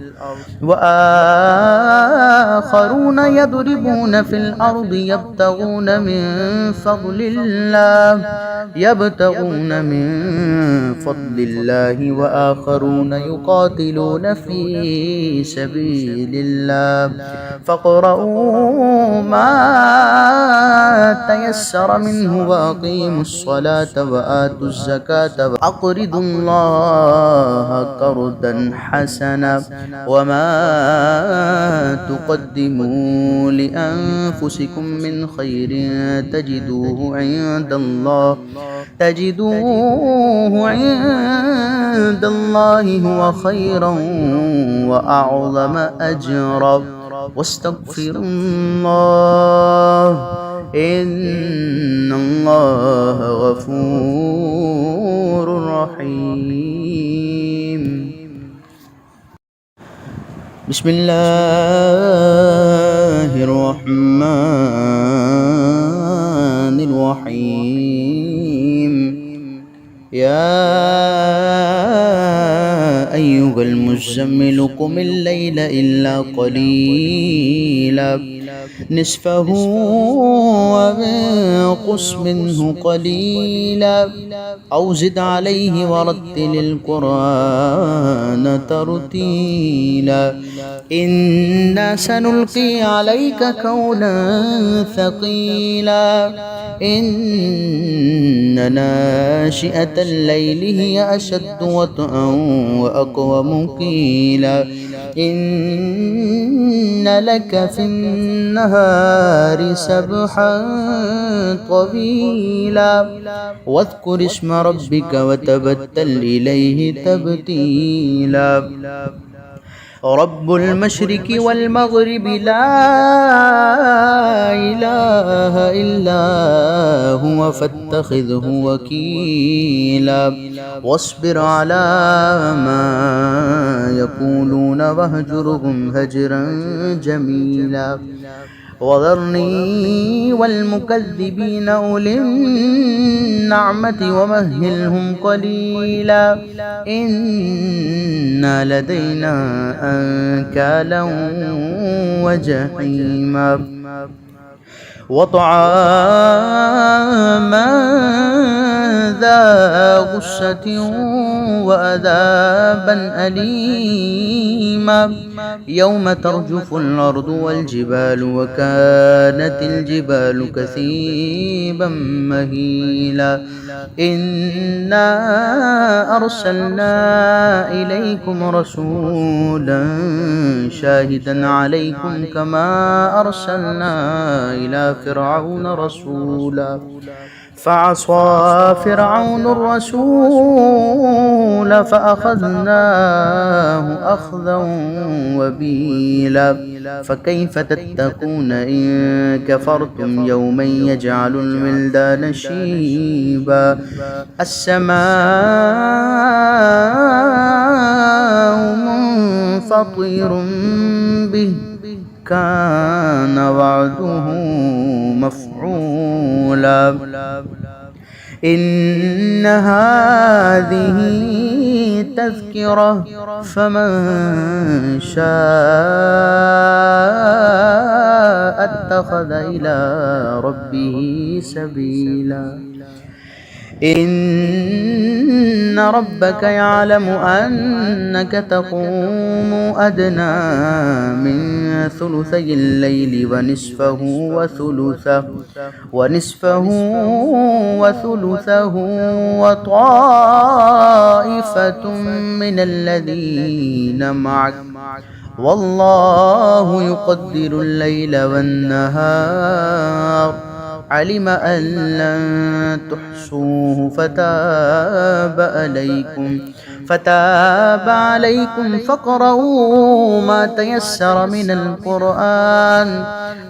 A: يبتغون من فضل الله وآخرون يقاتلون في سبيل الله فاقرؤوا ما تيسر منه وأقيموا الصلاة وآتوا الزكاة وأقرضوا الله قرضا حسنا وما تقدموا لأنفسكم من خير تجدوه عند الله هو خيرا وأعظم أجرا واستغفروا الله إن الله غفور رحيم بسم الله الرحمن الرحيم يا أيها المزمل قم الليل إلا قليلا نصفه وانقص منه قليلا أو زد عليه ورتل القرآن ترتيلا إنا سنلقي عليك قولا ثقيلا إن ناشئة الليل هي أشد وطئا وأقوم قيلا إن لك في النهار سبحا طويلا واذكر اسم ربك وتبتل إليه تبتيلا رب المشرق والمغرب لا إله إلا هو فاتخذه وكيلا واصبر على ما يقولون واهجرهم هجرا جميلا وذرني والمكذبين أولي النعمة ومهلهم قليلا إن لدينا أنكالا وجحيما وطعاما ذا غصة وعذابا أليما حميما يوم ترجف الأرض والجبال وكانت الجبال كثيبا مهيلا إنا أرسلنا إليكم رسولا شاهدا عليكم كما أرسلنا إلى فرعون رسولا فعصى فرعون الرسول فأخذناه أخذا وبيلا فكيف تتقون إن كفرتم يوما يجعل الولدان شيبا السماء منفطر به كان وعده مفعولا إن هذه تذكرة فمن شاء اتخذ إلى ربه سبيلا إن ربك يعلم أنك تقوم أدنى من ثلثي الليل ونصفه وثلثه وطائفة من الذين معك والله يقدر الليل والنهار علم أن لن تحصوه فتاب عليكم فاقرؤوا ما تيسر من القرآن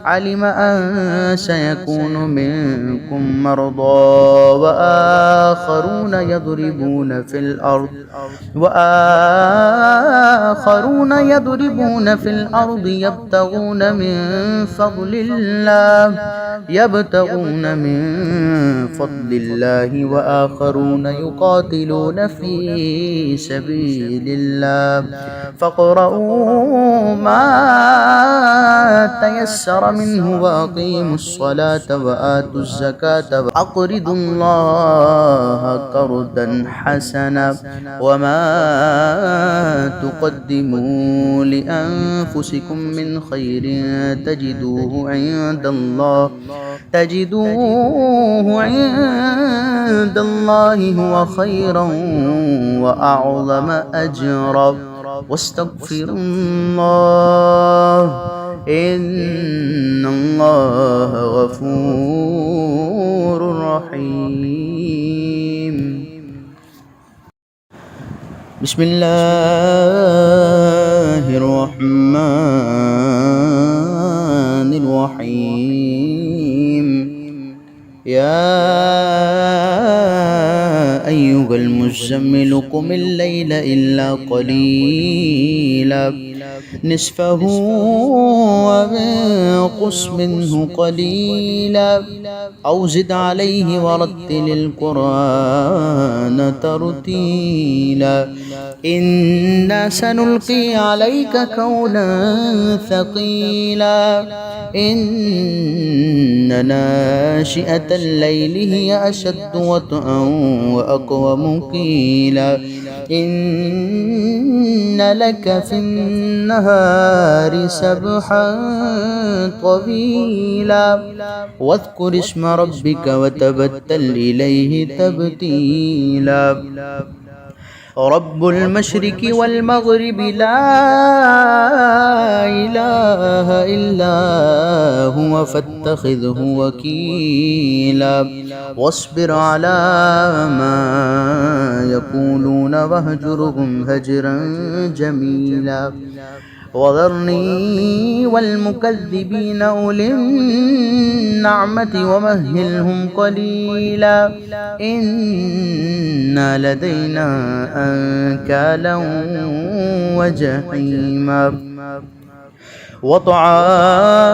A: علم أن سيكون منكم مرضى وآخرون يضربون في الأرض يبتغون من فضل الله وآخرون يقاتلون في سبيل الله فاقرؤوا ما تيسر منه وأقيموا الصلاة وآتوا الزكاة وأقرضوا الله قرضا حسنا وما تقدموا لأنفسكم من خير تجدوه عند الله هو خيرا وأعظم أجرا واستغفروا الله إن الله غفور رحيم بسم الله الرحمن الرحيم يا أيها المزمل قم الليل إلا قليلا نصفه وانقص منه قليلا أو زد عليه ورتل القرآن ترتيلا إنا سنلقي عليك قولا ثقيلا إن ناشئة الليل هي أشد وطئا وأقوم قيلا إن لك في النهار سبحا طويلا واذكر اسم ربك وتبتل إليه تبتيلا رب المشرق والمغرب لا إله إلا هو فاتخذه وكيلا واصبر على ما يقولون واهجرهم هجرا جميلا وذرني والمكذبين أولي النعمة ومهلهم قليلا إن لدينا أنكالا وجحيما وطعاما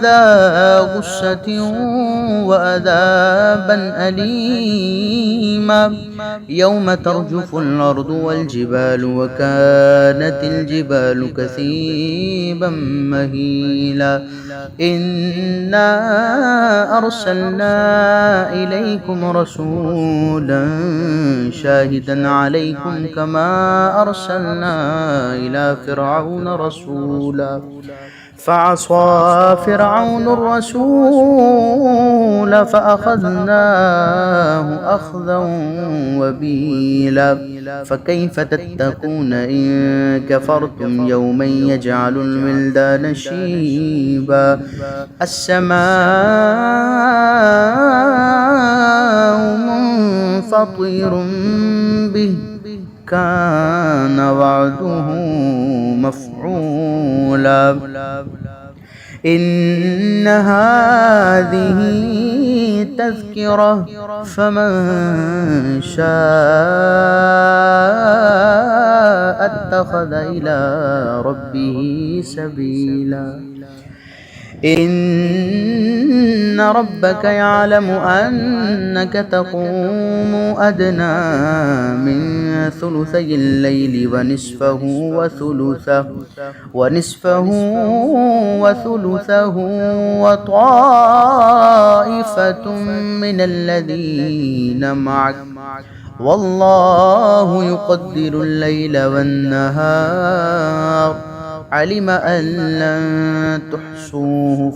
A: ذا غصة وعذابا أليما حميما يوم ترجف الأرض والجبال وكانت الجبال كثيبا مهيلا إنا أرسلنا إليكم رسولا شاهدا عليكم كما أرسلنا إلى فرعون رسولا فعصى فرعون الرسول فأخذناه أخذا وبيلا فكيف تتقون إن كفرتم يوما يجعل الولدان شيبا السماء منفطر به كان وعده مفعولا إن هذه تذكرة فمن شاء اتخذ إلى ربه سبيلا إن ربك يعلم أنك تقوم أدنى من ثلثي الليل ونصفه وثلثه وطائفة من الذين معك والله يقدر الليل والنهار علم أن لن تحصوه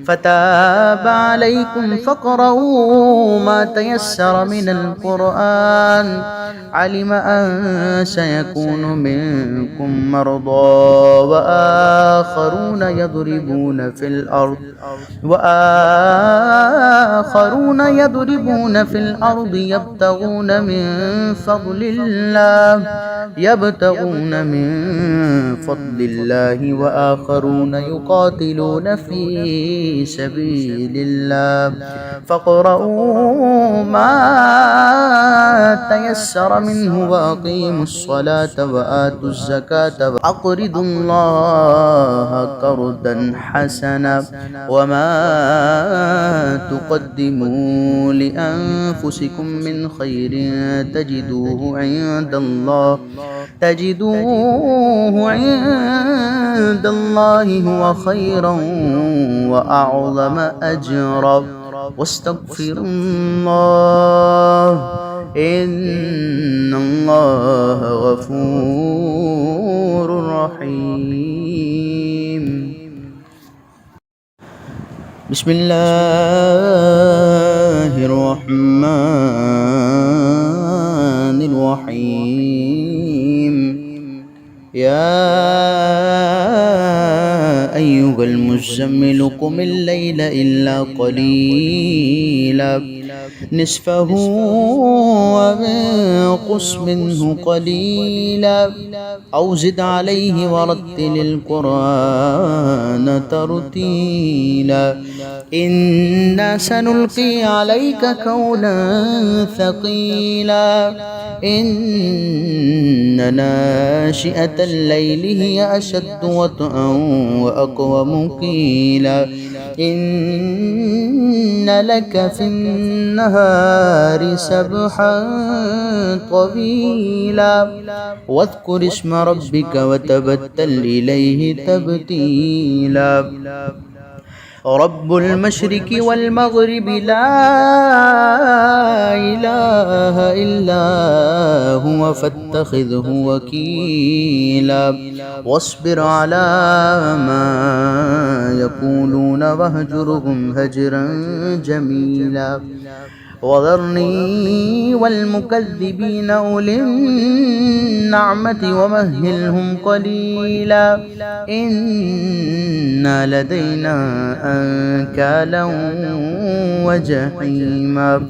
A: فتاب عليكم فاقرؤوا ما تيسر من القرآن علم أن سيكون منكم مرضى وآخرون يضربون في الأرض يبتغون من فضل الله وآخرون يقاتلون في سبيل الله فاقرؤوا ما تيسر منه وأقيموا الصلاة وآتوا الزكاة وأقرضوا الله قرضا حسنا وما تقدموا لأنفسكم من خير تجدوه عند الله هو خيرا وأعظم أجرا واستغفروا الله إن الله غفور رحيم بسم الله الرحمن الرحيم يا أيها المزمل قم الليل إلا قليلا نصفه وانقص منه قليلا أو زد عليه ورتل القرآن ترتيلا إنا سنلقي عليك قولا ثقيلا إن ناشئة الليل هي أشد وطئا وأقوم قيلا إن لك في النهار سبحا طويلا واذكر اسم ربك وتبتل إليه تبتيلا رب المشرق والمغرب لا إله إلا هو فاتخذه وكيلا واصبر على ما يقولون واهجرهم هجرا جميلا وذرني والمكذبين أولي النعمة ومهلهم قليلا إن لدينا أنكالا وجحيما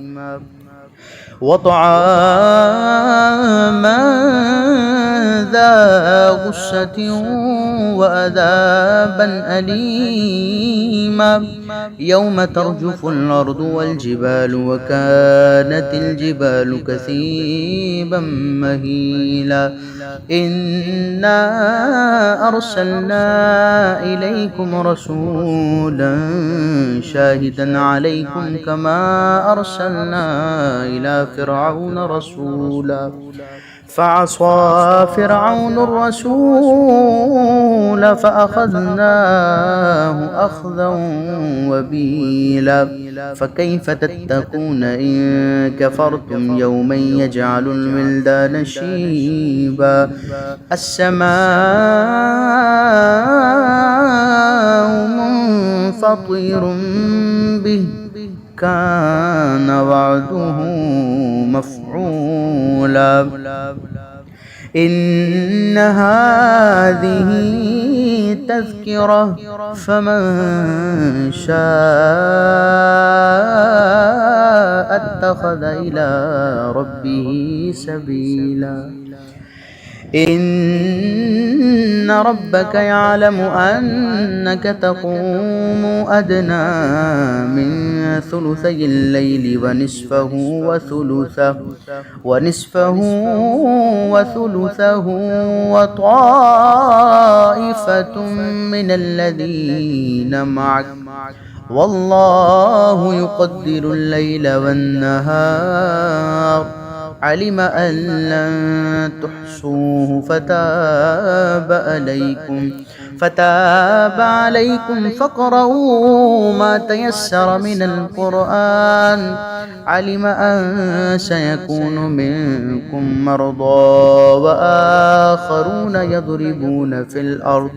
A: وطعاما ذا غصة وعذابا أليما يوم ترجف الأرض والجبال وكانت الجبال كثيبا مهيلا إنا أرسلنا إليكم رسولا شاهدا عليكم كما أرسلنا إلى فرعون رسولا فعصى فرعون الرسول فأخذناه أخذا وبيلا فكيف تتقون إن كفرتم يوما يجعل الولدان شيبا السماء منفطر به كان وعده مفعولا إن هذه تذكرة فمن شاء اتخذ إلى ربه سبيلا إن ربك يعلم أنك تقوم أدنى من ثلثي الليل ونصفه وثلثه وطائفة من الذين معك والله يقدر الليل والنهار علم أن لن تحصوه فتاب عليكم فاقرؤوا ما تيسر من القرآن علم أن سيكون منكم مرضى وآخرون يضربون في الأرض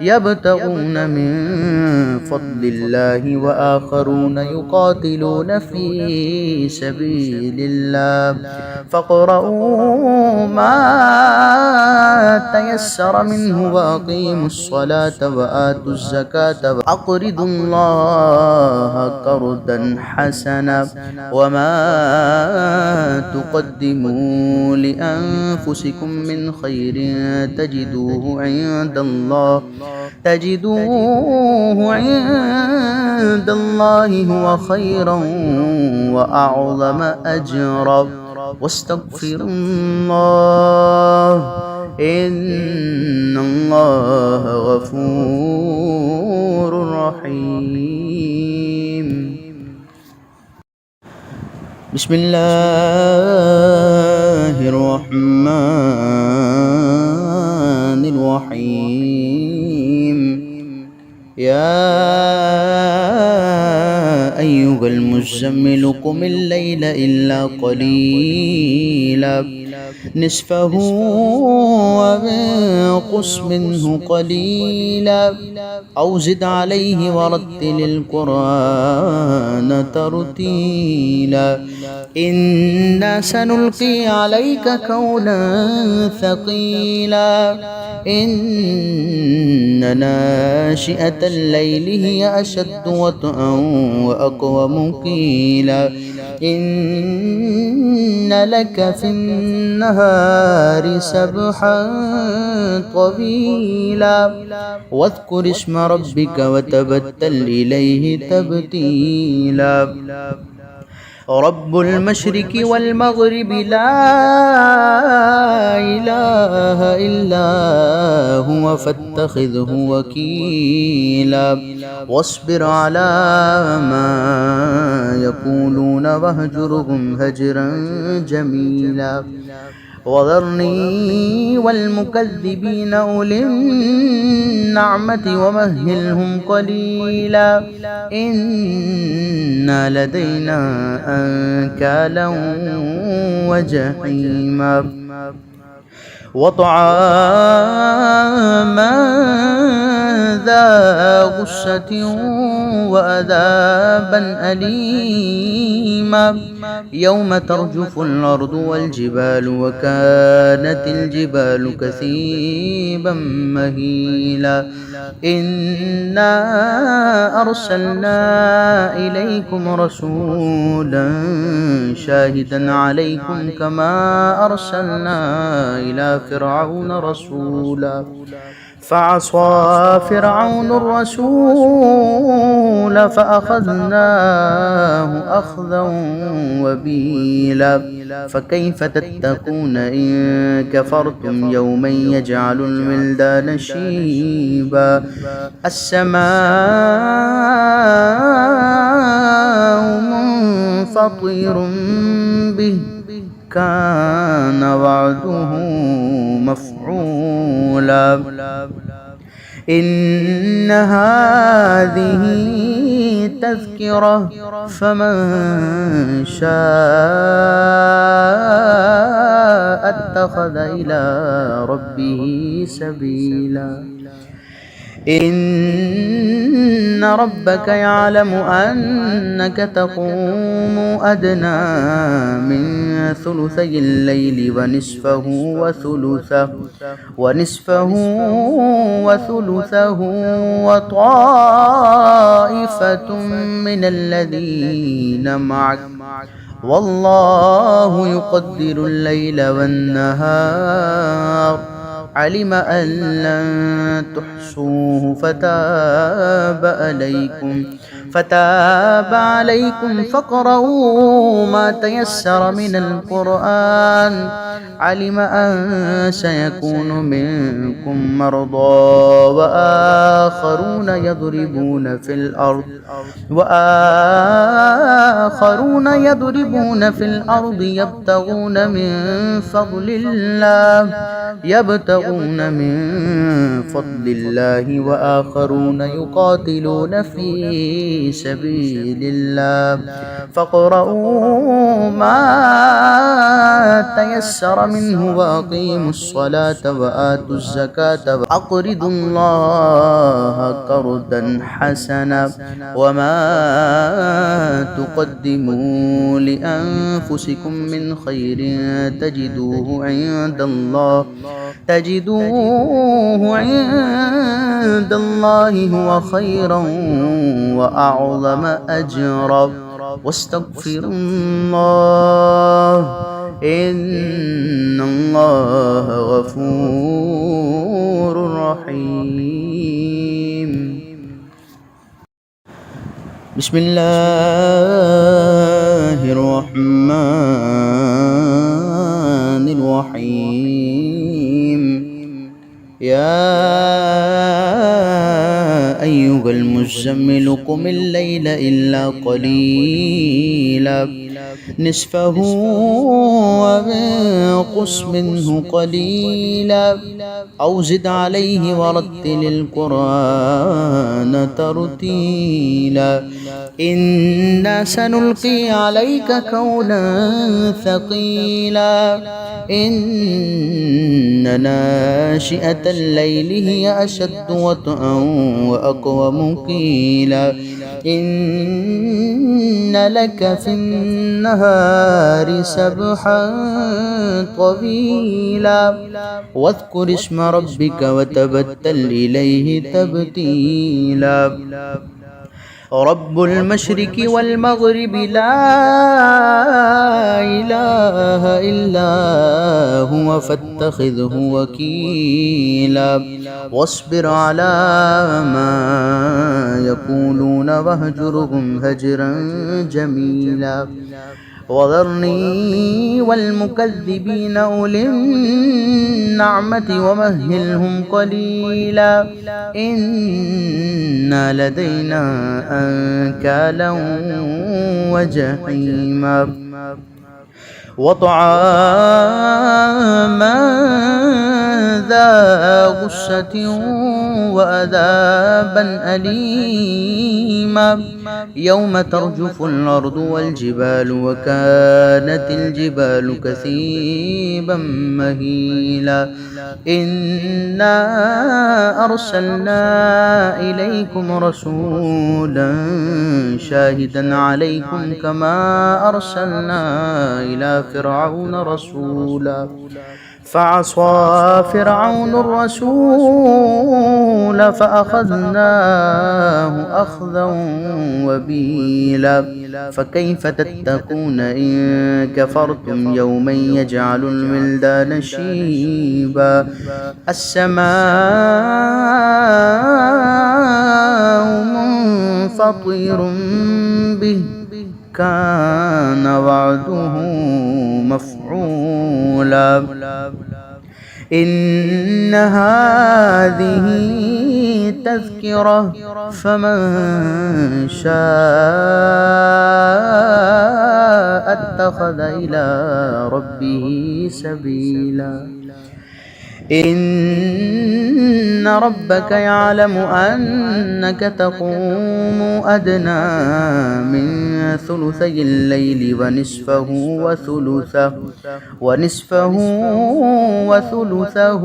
A: يبتغون من فضل الله وآخرون يقاتلون في سبيل الله فاقرؤوا ما تيسر منه وأقيموا الصلاة وآتوا الزكاة وأقرضوا الله قرضا حسنا وما تقدموا لأنفسكم من خير تجدوه عند الله هو خيرا وأعظم أجرا واستغفروا الله إن الله غفور رحيم بسم الله الرحمن الرحيم يا أيها المزمل قم الليل إلا قليلا نصفه وانقص منه قليلا أو زد عليه ورتل القرآن ترتيلا إنا سنلقي عليك قولا ثقيلا إن ناشئة الليل هي أشد وطئا وأقوم قيلا إن لك في النهار سبحا طويلا واذكر اسم ربك وتبتل إليه تبتيلا رب المشرق والمغرب لا إله إلا هو فاتخذه وكيلا واصبر على ما يقولون واهجرهم هجرا جميلا وذرني والمكذبين أولي النعمة ومهلهم قليلا إن لدينا أنكالا وجحيما وطعاما ذا غصة وعذابا أليما يوم ترجف الأرض والجبال وكانت الجبال كثيبا مهيلا إنا أرسلنا إليكم رسولا شاهدا عليكم كما أرسلنا إلى فرعون رسولا فعصى فرعون الرسول فأخذناه أخذا وبيلا فكيف تتقون إن كفرتم يوما يجعل الولدان شيبا السماء منفطر به كان وعده مفعولا إن هذه تذكرة فمن شاء اتخذ إلى ربه سبيلا إن ربك يعلم أنك تقوم أدنى من ثلثي الليل ونصفه وثلثه وطائفة من الذين معك والله يقدر الليل والنهار علم أن لن تحصوه فتاب عليكم فاقرؤوا ما تيسر من القرآن علم أن سيكون منكم مرضى وآخرون يضربون في الأرض يبتغون من فضل الله وآخرون يقاتلون في سبيل الله فاقرؤوا ما تيسر منه وأقيموا الصلاة وآتوا الزكاة وأقرضوا الله قرضا حسنا وما تقدموا لأنفسكم من خير تجدوه عند الله هو خيرا وأعظم أجرا واستغفروا الله إن الله غفور رحيم بسم الله الرحمن الرحيم يا أيها المزمل قم الليل إلا قليلا نصفه وانقص منه قليلا أو زد عليه ورتل القرآن ترتيلا إنا سنلقي عليك قولا ثقيلا إن ناشئة الليل هي أشد وطئا وأقوم قيلا إن لك في النهار سبحا طويلا واذكر اسم ربك وتبتل إليه تبتيلا رب المشرق والمغرب لا إله إلا هو فاتخذه وكيلا واصبر على ما يقولون واهجرهم هجرا جميلا وذرني والمكذبين أولي النعمة ومهلهم قليلا إن لدينا أنكالا وجحيما وطعاما ذا غصة وعذابا أليما يوم ترجف الأرض والجبال وكانت الجبال كثيبا مهيلا إنا أرسلنا إليكم رسولا شاهدا عليكم كما أرسلنا إلى فرعون رسولا فعصى فرعون الرسول فأخذناه أخذا وبيلا فكيف تتقون إن كفرتم يوما يجعل الولدان شيبا السماء منفطر به كان وعده مفعولا إن هذه تذكرة فمن شاء اتخذ إلى ربه سبيلا إن ربك يعلم أنك تقوم أدنى من ثلثي الليل ونصفه وثلثه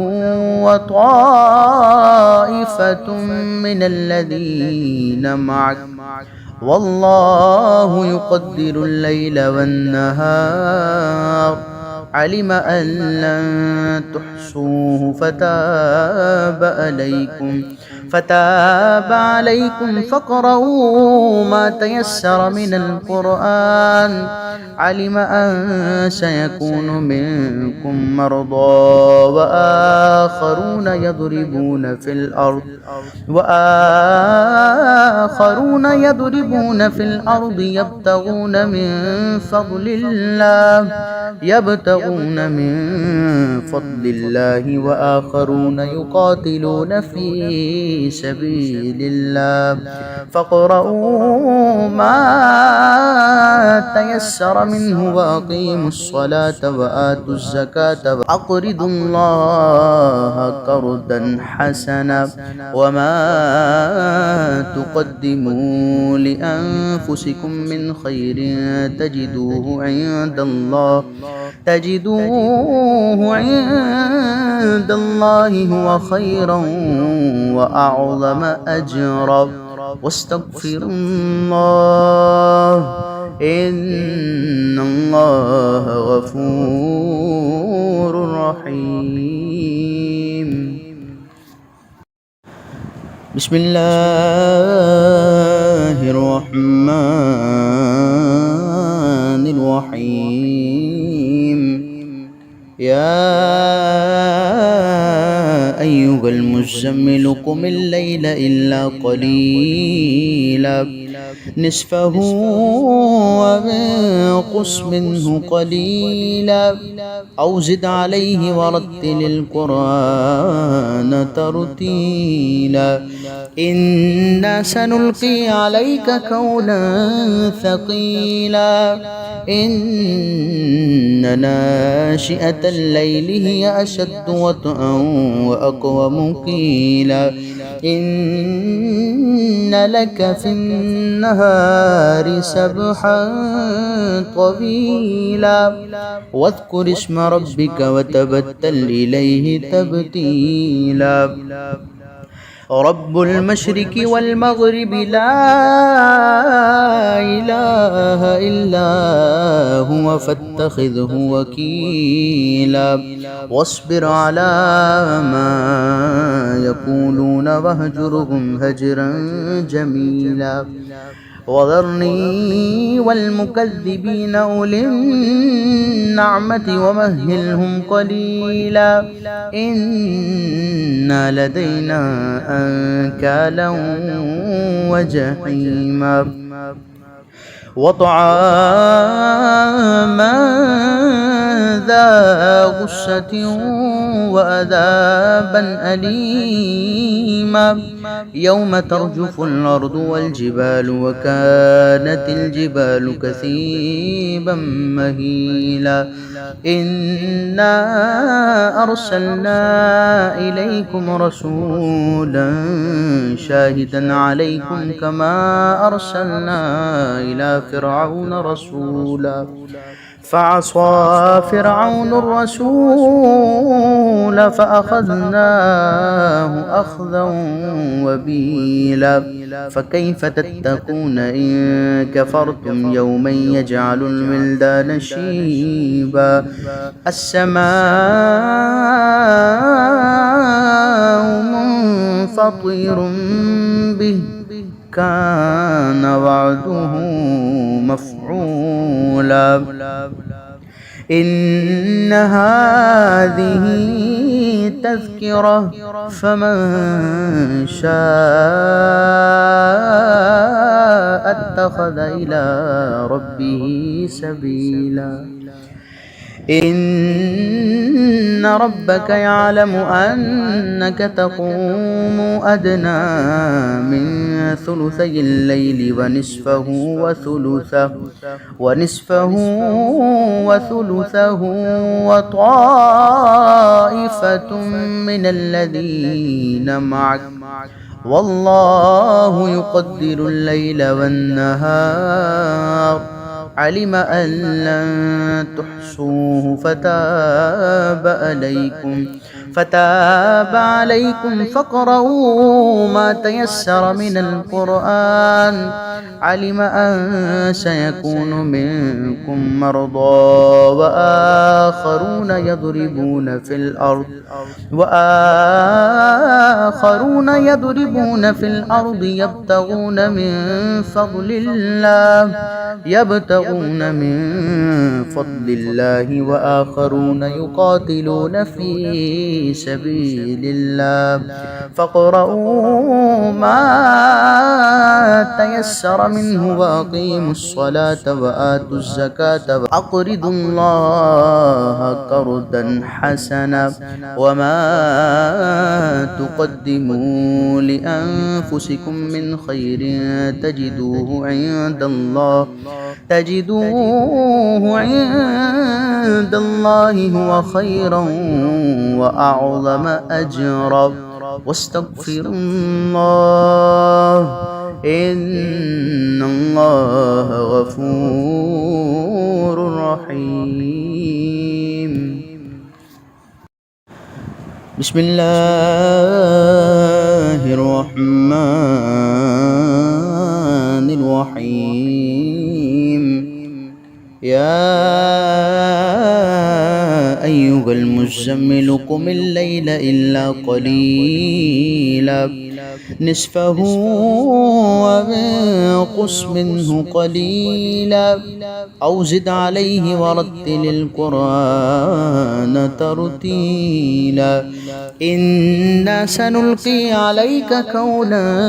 A: وطائفة من الذين معك والله يقدر الليل والنهار علم أن لن تحصوه فتاب عليكم فاقرؤوا ما تيسر من القرآن علم أن سيكون منكم مرضى وآخرون يضربون في الأرض يبتغون من فضل الله وآخرون يقاتلون في سبيل الله فاقرؤوا ما تيسر منه وأقيموا الصلاة وآتوا الزكاة وأقرضوا الله قرضا حسنا وما تقدموا لأنفسكم من خير تجدوه عند الله هو خيرا وأعظم أجرا واستغفروا الله إن الله غفور رحيم بسم الله الرحمن الرحيم يا أيها المزمل قم الليل إلا قليلا نصفه وانقص منه قليلا أو زد عليه ورتل القرآن ترتيلا إنا سنلقي عليك قولا ثقيلا إن ناشئة الليل هي أشد وطئا وأقوم قيلا إن لك في النهار سبحا طويلا واذكر اسم ربك وتبتل إليه تبتيلا رب المشرق والمغرب لا إله إلا هو فاتخذه وكيلا واصبر على ما يقولون واهجرهم هجرا جميلا وذرني والمكذبين أولي النعمة ومهلهم قليلا إن لدينا أنكالا وجحيما وطعاما ذا غصة وعذابا أليما يوم ترجف الأرض والجبال وكانت الجبال كثيبا مهيلا إنا أرسلنا إليكم رسولا شاهدا عليكم كما أرسلنا إلى فرعون رسولا فعصى فرعون الرسول فأخذناه أخذا وبيلا فكيف تتقون إن كفرتم يوما يجعل الولدان شيبا السماء منفطر به كان وعده مفعولا إن هذه تذكرة فمن شاء اتخذ إلى ربه سبيلا إن ربك يعلم أنك تقوم أدنى من ثلثي الليل ونصفه وثلثه وطائفة من الذين معك والله يقدر الليل والنهار علم أن لن تحصوه فتاب عليكم فاقرؤوا ما تيسر من القرآن علم أن سيكون منكم مرضى وآخرون يضربون في الأرض يبتغون من فضل الله وآخرون يقاتلون في سبيل الله فاقرؤوا ما تيسر منه وأقيموا الصلاة وآتوا الزكاة وأقرضوا الله قرضا حسنا وما تقدموا لأنفسكم من خير تجدوه عند الله هو خيرا وأعظم أجرا واستغفروا الله إن الله غفور رحيم بسم الله الرحمن الرحيم يا أيها المزمل قم الليل إلا قليلا نصفه وانقص منه قليلا أو زد عليه ورتل القرآن ترتيلا إنا سنلقي عليك قولا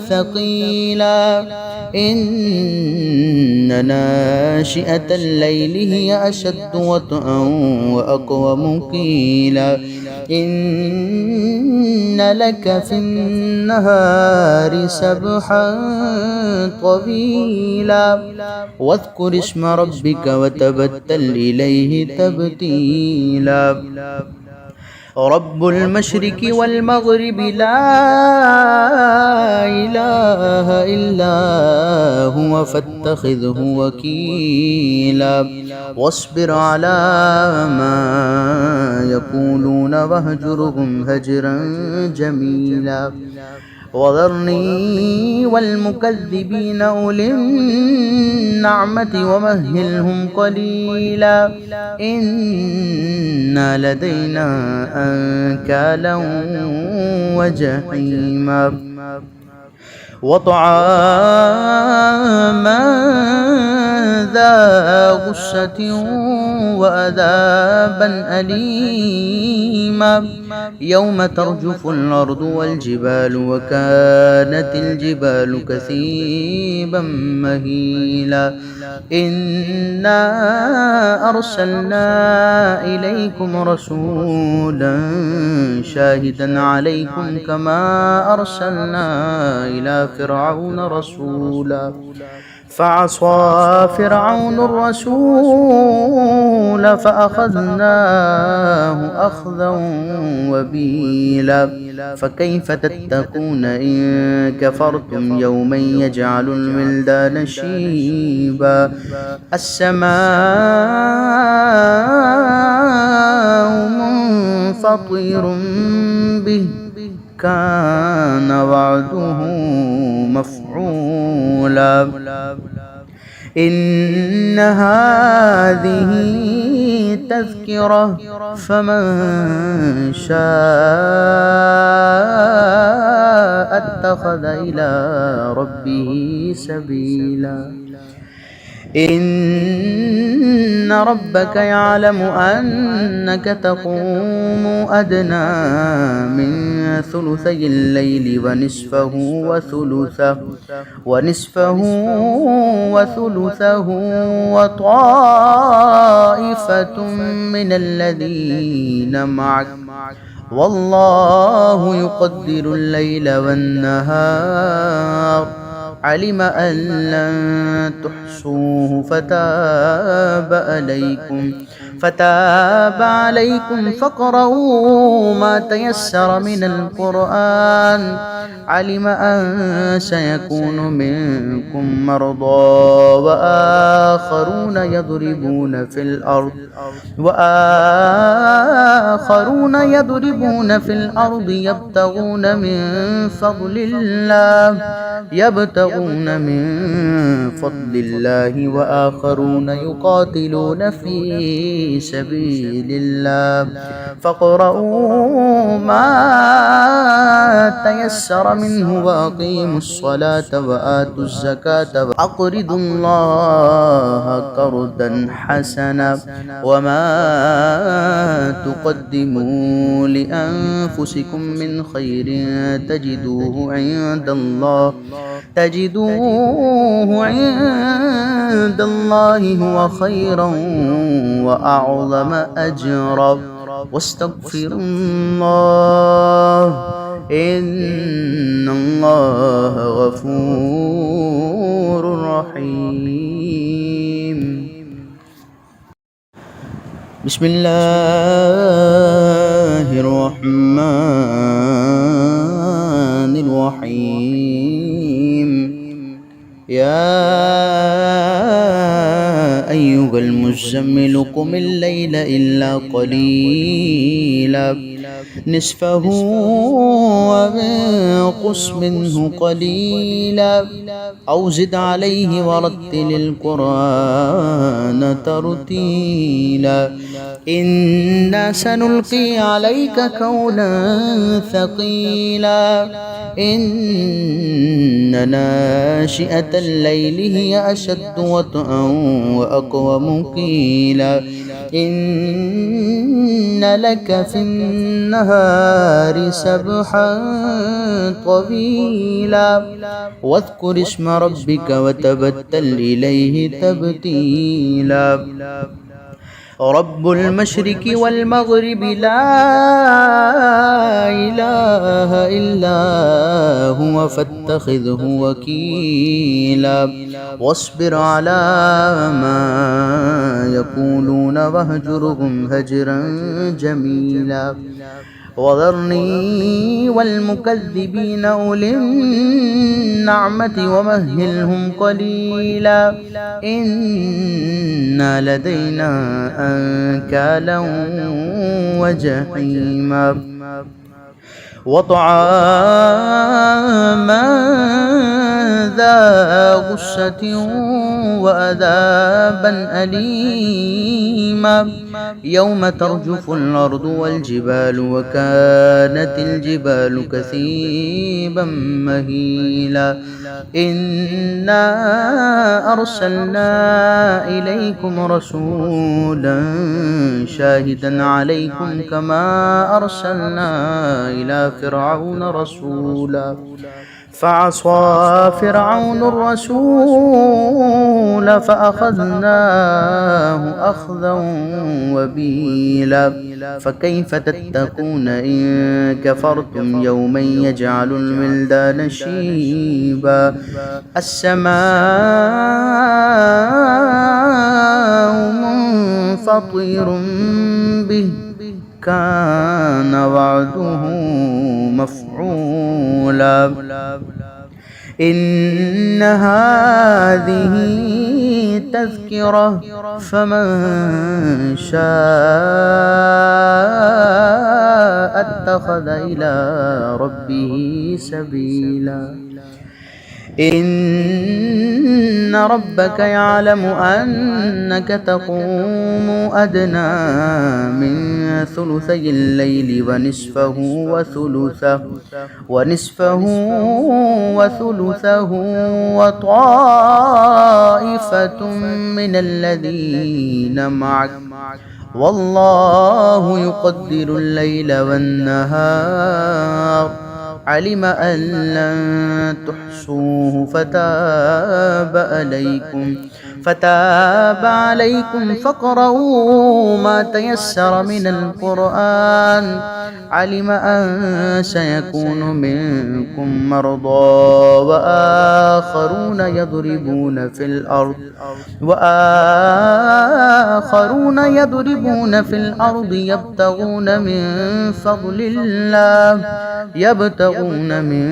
A: ثقيلا إن ناشئة الليل هي أشد وطئا وأقوم قيلا إن لك في النهار سبحا طويلا واذكر اسم ربك وتبتل إليه تبتيلا رب المشرق والمغرب لا إله إلا هو فاتخذه وكيلا واصبر على ما يقولون واهجرهم هجرا جميلا وذرني والمكذبين أولي النعمة ومهلهم قليلا إن لدينا أنكالا وجحيما وطعاما ذا غصة وعذابا أليما يوم ترجف الأرض والجبال وكانت الجبال كثيبا مهيلا إنا أرسلنا إليكم رسولا شاهدا عليكم كما أرسلنا إلى فرعون رسولا فعصى فرعون الرسول فأخذناه أخذا وبيلا فكيف تتقون إن كفرتم يوما يجعل الولدان شيبا السماء منفطر به كان وعده مفعولا إن هذه تذكرة فمن شاء اتخذ إلى ربه سبيلا إن ربك يعلم أنك تقوم أدنى من ثلثي الليل ونصفه وثلثه وطائفة من الذين معك والله يقدر الليل والنهار علم أن لن تحصوه فتاب عليكم فاقرؤوا ما تيسر من القرآن علم أن سيكون منكم مرضى وآخرون يضربون في الأرض يبتغون من فضل الله وآخرون يقاتلون في سبيل الله فاقرؤوا ما تيسر منه وأقيموا الصلاة وآتوا الزكاة وأقرضوا الله قرضا حسنا وما تقدموا لأنفسكم من خير تجدوه عند الله هو خيرا وأعظم أجرا واستغفروا الله إن الله غفور رحيم بسم الله الرحمن الرحيم يا أيها المزمل قم الليل إلا قليلا نصفه وانقص منه قليلا أو زد عليه ورتل القرآن ترتيلا إنا سنلقي عليك قولا ثقيلا إن ناشئة الليل هي أشد وطئا وأقوم قيلا إن لك في النهار سبحا طويلا واذكر اسم ربك وتبتل إليه تبتيلا رب المشرق والمغرب لا إله إلا هو فاتخذه وكيلا واصبر على ما يقولون واهجرهم هجرا جميلا وذرني والمكذبين أولي النعمة ومهلهم قليلا إن لدينا أنكالا وجحيما وطعاما ذا غصة وعذابا أليما يوم ترجف الأرض والجبال وكانت الجبال كثيبا مهيلا إنا أرسلنا إليكم رسولا شاهدا عليكم كما أرسلنا إلى فرعون رسولا فعصى فرعون الرسول فأخذناه أخذا وبيلا فكيف تتقون إن كفرتم يوما يجعل الولدان شيبا السماء منفطر به كان وعده مفعولا إن هذه تذكرة فمن شاء اتخذ إلى ربه سبيلا إن ربك يعلم أنك تقوم أدنى من ثلثي الليل ونصفه وطائفة من الذين معك والله يقدر الليل والنهار علم أن لن تحصوه فتاب عليكم فاقرؤوا ما تيسر من القرآن علم أن سيكون منكم مرضى وآخرون يضربون في الأرض يبتغون من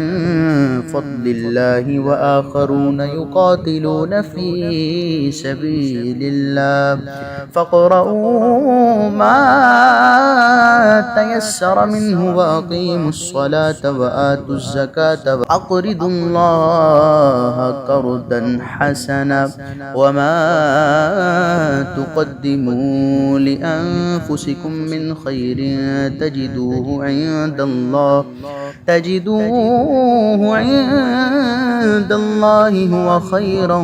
A: فضل الله وآخرون يقاتلون في سبيل الله فاقرؤوا ما تيسر منه وأقيموا الصلاة وآتوا الزكاة وأقرضوا الله قرضا حسنا وما تقدموا لأنفسكم من خير تجدوه عند الله هو خيرا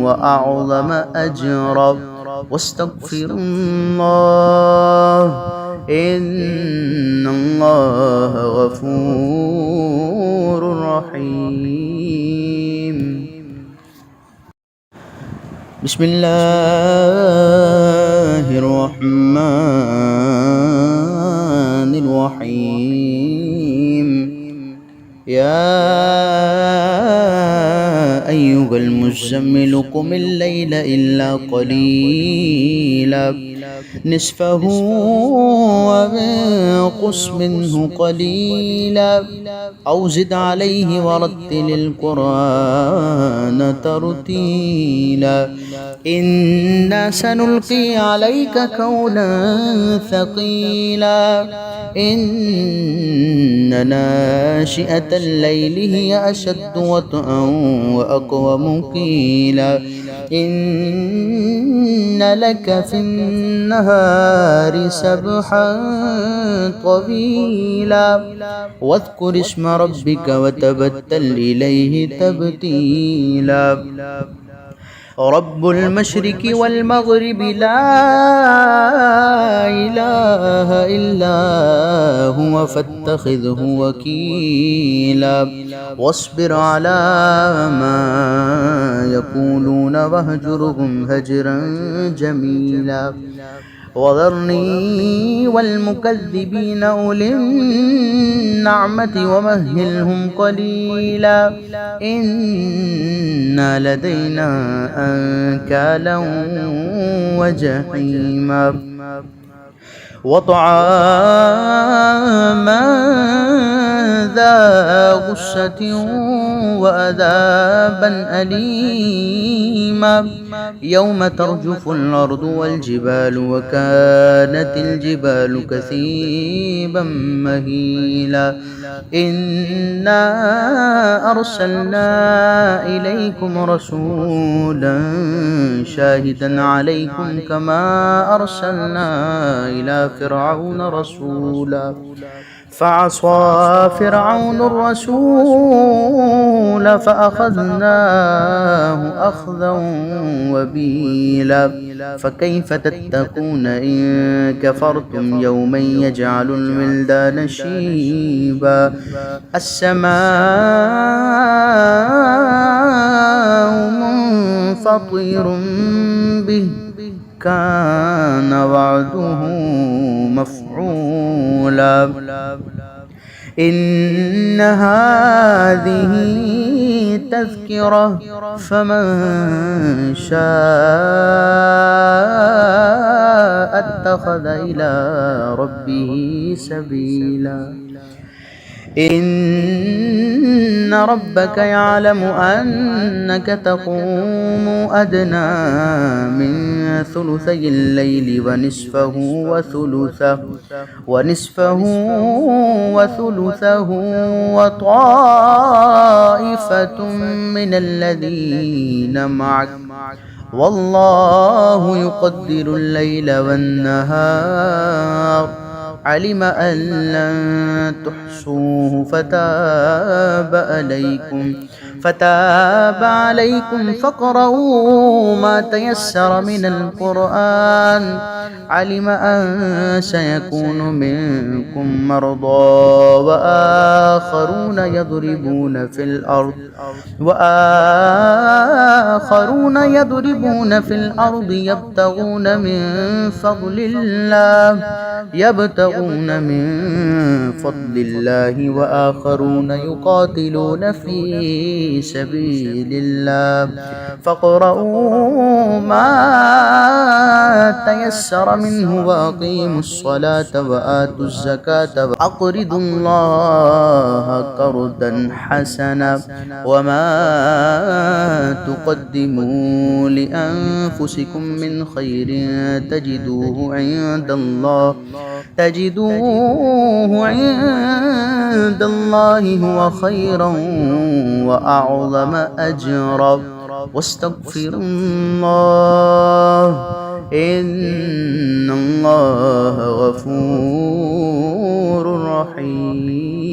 A: وأعظم أجرا واستغفروا الله إن الله غفور رحيم. بسم الله الرحمن الرحيم. يا أيها المزمل قم الليل إلا قليلا نصفه وانقص منه قليلا أو زد عليه ورتل القرآن ترتيلا إنا سنلقي عليك قولا ثقيلا إن ناشئة الليل هي أشد وطئا وأقوم قيلا إن لك في النهار سبحا طويلا واذكر اسم ربك وتبتل إليه تبتيلا رب المشرق والمغرب لا إله إلا هو فاتخذه وكيلا واصبر على ما يقولون واهجرهم هجرا جميلا وذرني والمكذبين أولي النعمة ومهلهم قليلا إن لدينا أنكالا وجحيما وطعاما ذا غصة وعذابا أليما يوم ترجف الأرض والجبال وكانت الجبال كثيبا مهيلا إنا أرسلنا إليكم رسولا شاهدا عليكم كما أرسلنا إلى فرعون رسولا فعصى فرعون الرسول فأخذناه أخذا وبيلا فكيف تتقون إن كفرتم يوما يجعل الولدان شيبا السماء منفطر به كان وعده مفعولا إن هذه تذكرة فمن شاء اتخذ إلى ربه سبيلا إن إن ربك يعلم أنك تقوم أدنى من ثلثي الليل ونصفه وثلثه وطائفة من الذين معك والله يقدر الليل والنهار علم أن لن تحصوه فتاب عليكم فاقرؤوا ما تيسر من القرآن علم أن سيكون منكم مرضى وآخرون يضربون في الأرض يبتغون من فضل الله وآخرون يقاتلون في سبيل الله فاقرؤوا ما تيسر منه وأقيموا الصلاة وآتوا الزكاة وأقرضوا الله قرضا حسنا وما تقدموا لأنفسكم من خير تجدوه عند الله هو خيرا وأعظم أجرا واستغفروا الله إن الله غفور رحيم.